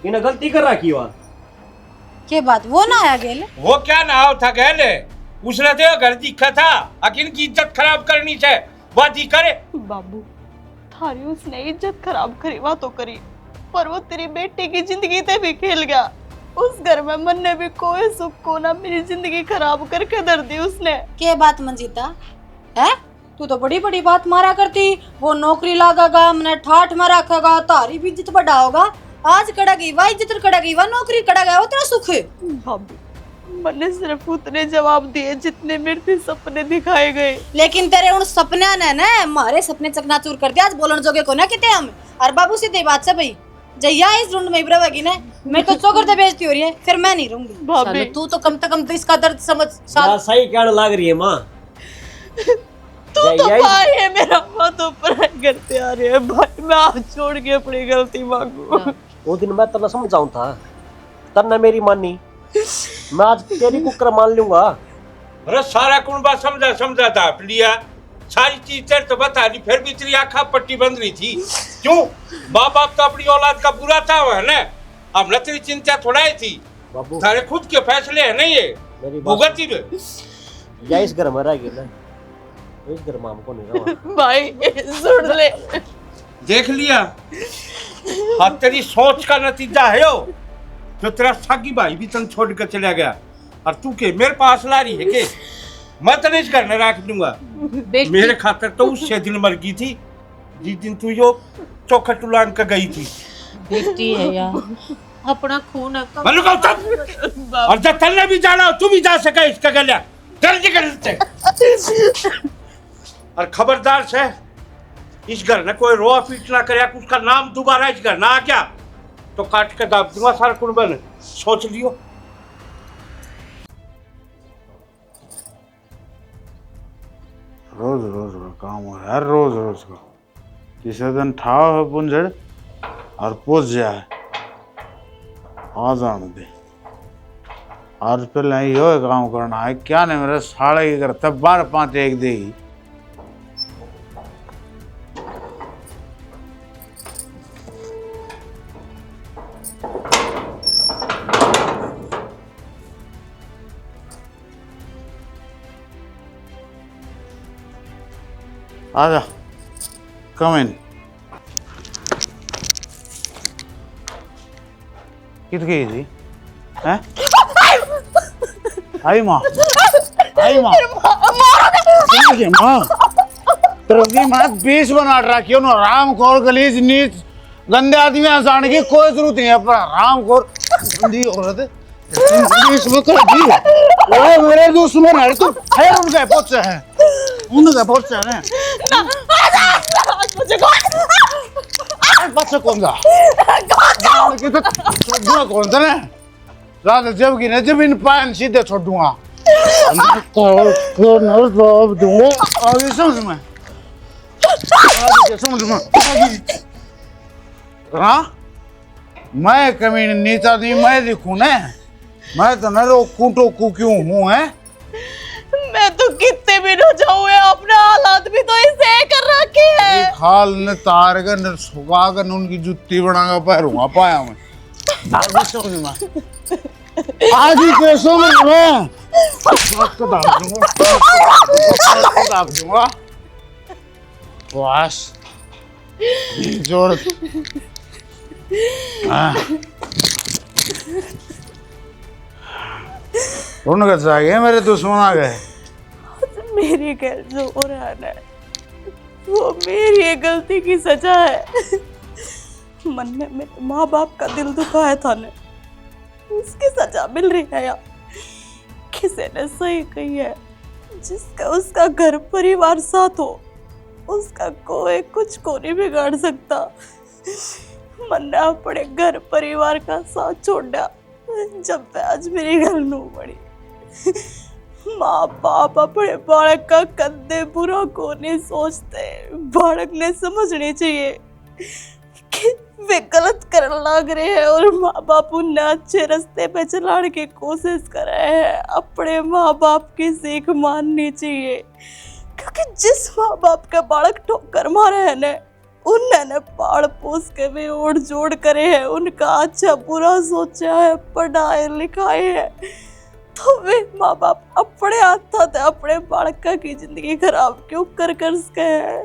S10: इन्हें गलती कर रखी हुआ।
S6: के बात वो ना आया गेल।
S7: वो क्या नाव था गहले, उसने तो घर दिखा था अकिन की इज्जत खराब करनी से बात ही करे।
S3: बाबू थारी उसने इज्जत खराब करी बात तो करी, पर वो तेरी बेटी की जिंदगी ते भी खेल गया। उस घर में मन ने भी कोई सुख को ना मेरी जिंदगी खराब करके दर दी उसने।
S6: के बात मंजीता है? तू तो बड़ी बड़ी बात मारा करती, वो नौकरी लगागा, हमने ठाठ में रखेगा, तारी भी इज्जत बढ़ा होगा। आज कड़ा गई वाह इज्जत कड़ा गई वाह नौकरी कड़ा गया, वो तेरा सुख है।
S3: भाभी मैंने सिर्फ उतने जवाब दिए जितने मेरे सपने दिखाए गए।
S6: लेकिन तेरे उन सपने ने ना हमारे सपने चकनाचूर कर दिया। आज बोलन जोगे को ना किते हम। और बाबू सीधे बात से भाई जैया इस झुंड में इब्रावेगी ना, मैं तो चौकर दे बेइज्जती हो रही है, फिर मैं नहीं रहूंगी।
S3: भाभी
S6: तू तो कम से कम तो इसका दर्द समझ।
S10: या सही कहने लग रही है माँ।
S3: तू तो भाई है मेरा, माँ तो पराई करते आ रही है। भाई मैं हाथ छोड़ के अपनी गलती मांगू।
S10: वो दिन मैं तेना समझाऊं था, तन्ने मेरी मानी, मैं आज तेरी कुकर मान लूंगा।
S7: अरे सारा कुनबा समझा समझा था लिया, सारी चीज तेरे तो बता दी, फिर भी तेरी आंखा पट्टी बंद रही थी। क्यों? बाप बाप तो अपनी औलाद का बुरा था वह ना, हमने तेरी चिंता थोड़ा ही थी।
S10: बाबू
S7: तारे खुद के फैसले है नहीं ये
S10: मेरी बात
S7: भुगती रे।
S10: या इस घर में रह गए ना, तो इस घर में हमको नहीं रहा।
S3: भाई सुन ले,
S7: देख लिया हाँ तेरी सोच का नतीजा है यो, जो तेरा सागी भाई भी तन छोड़ कर चला गया और तू के मेरे पास ला रही है के मैं तने इस घर में रख दूंगा। मेरे खातर तो उससे दिन मर गई थी जिस दिन तू यो चौखट उलान कर गई थी।
S6: बेटी है यार, अपना खून है।
S7: मनु को तब और जब तन्ने भी जाना हो तू भी जा सके इसका गल्या जल्दी कर से। और खबरदार से इस घर ने कोई रोआ पीट ना करे, उसका नाम दोबारा इस घर ना आ गया तो काट के दाब दूंगा सारा कुनबन, सोच लियो।
S2: रोज रोज का काम हो यार, रोज रोज का। किसी दिन ठाव है पुंजड़ और पूछ जाए आ जाने दे। आज पहले यो काम करना है क्या नहीं, मेरे साले की करता 12-5 एक देगी। आजा कम इन। कित गई थी हैं? आई माँ माँ तेरी माँ 20 बना रखी है राम खोर गलीज नीच गंदे आदमी आसान की कोई जरूरत नहीं है पर राम खोर गंदी औरत इसमें कर दी वो मेरे दुश्मन है तू है उनके पोचे हैं बच्चे कौन सा छोड़ूंगा कौन सा ना रात जब की ना जब इन पान सीधे छोड़ दूंगा दूंगा आगे समझ में हाँ मैं कभी नीचा नहीं मैं दिखूं ना मैं तो न कूटो कू क्यों हूँ है
S4: मैं तो कितने भी न जाऊँ अपने हालात भी तो इसे कर रखे हैं
S2: खाल ने तार का न सुखा कर उनकी जुत्ती बनाकर पैरूंगा पाया मैं आगे समझ में आज ही कैसों में मैं बात को दाग दूंगा वास जोर उनका जागे मेरे दुश्मन आ गए
S4: मेरी घर जो हो रहा है वो मेरी गलती की सजा है मन ने मेरे माँ बाप का दिल दुखाया था ने उसकी सजा मिल रही है यार किसी ने सही कही है जिसका उसका घर परिवार साथ हो उसका कोई कुछ को नहीं बिगाड़ सकता मन ने अपने घर परिवार का साथ छोड़ा जब मैं आज मेरी घर नू पड़ी माँ बाप अपने बालक का कदे बुरा को नहीं सोचते बालक ने समझनी चाहिए कि वे गलत करने लग रहे हैं और माँ बाप उन्हें अच्छे रास्ते पे चलाने की कोशिश कर रहे हैं अपने माँ बाप की सीख माननी चाहिए क्योंकि जिस माँ बाप का बालक ठोकर मारे है ना उन्होंने पाल पोस के भी ओढ़ जोड़ करे है उनका अच्छा बुरा सोचा है पढ़ाए लिखाए है तो वे माँ बाप अपने हाथ अपने बालक की जिंदगी खराब क्यों कर सके हैं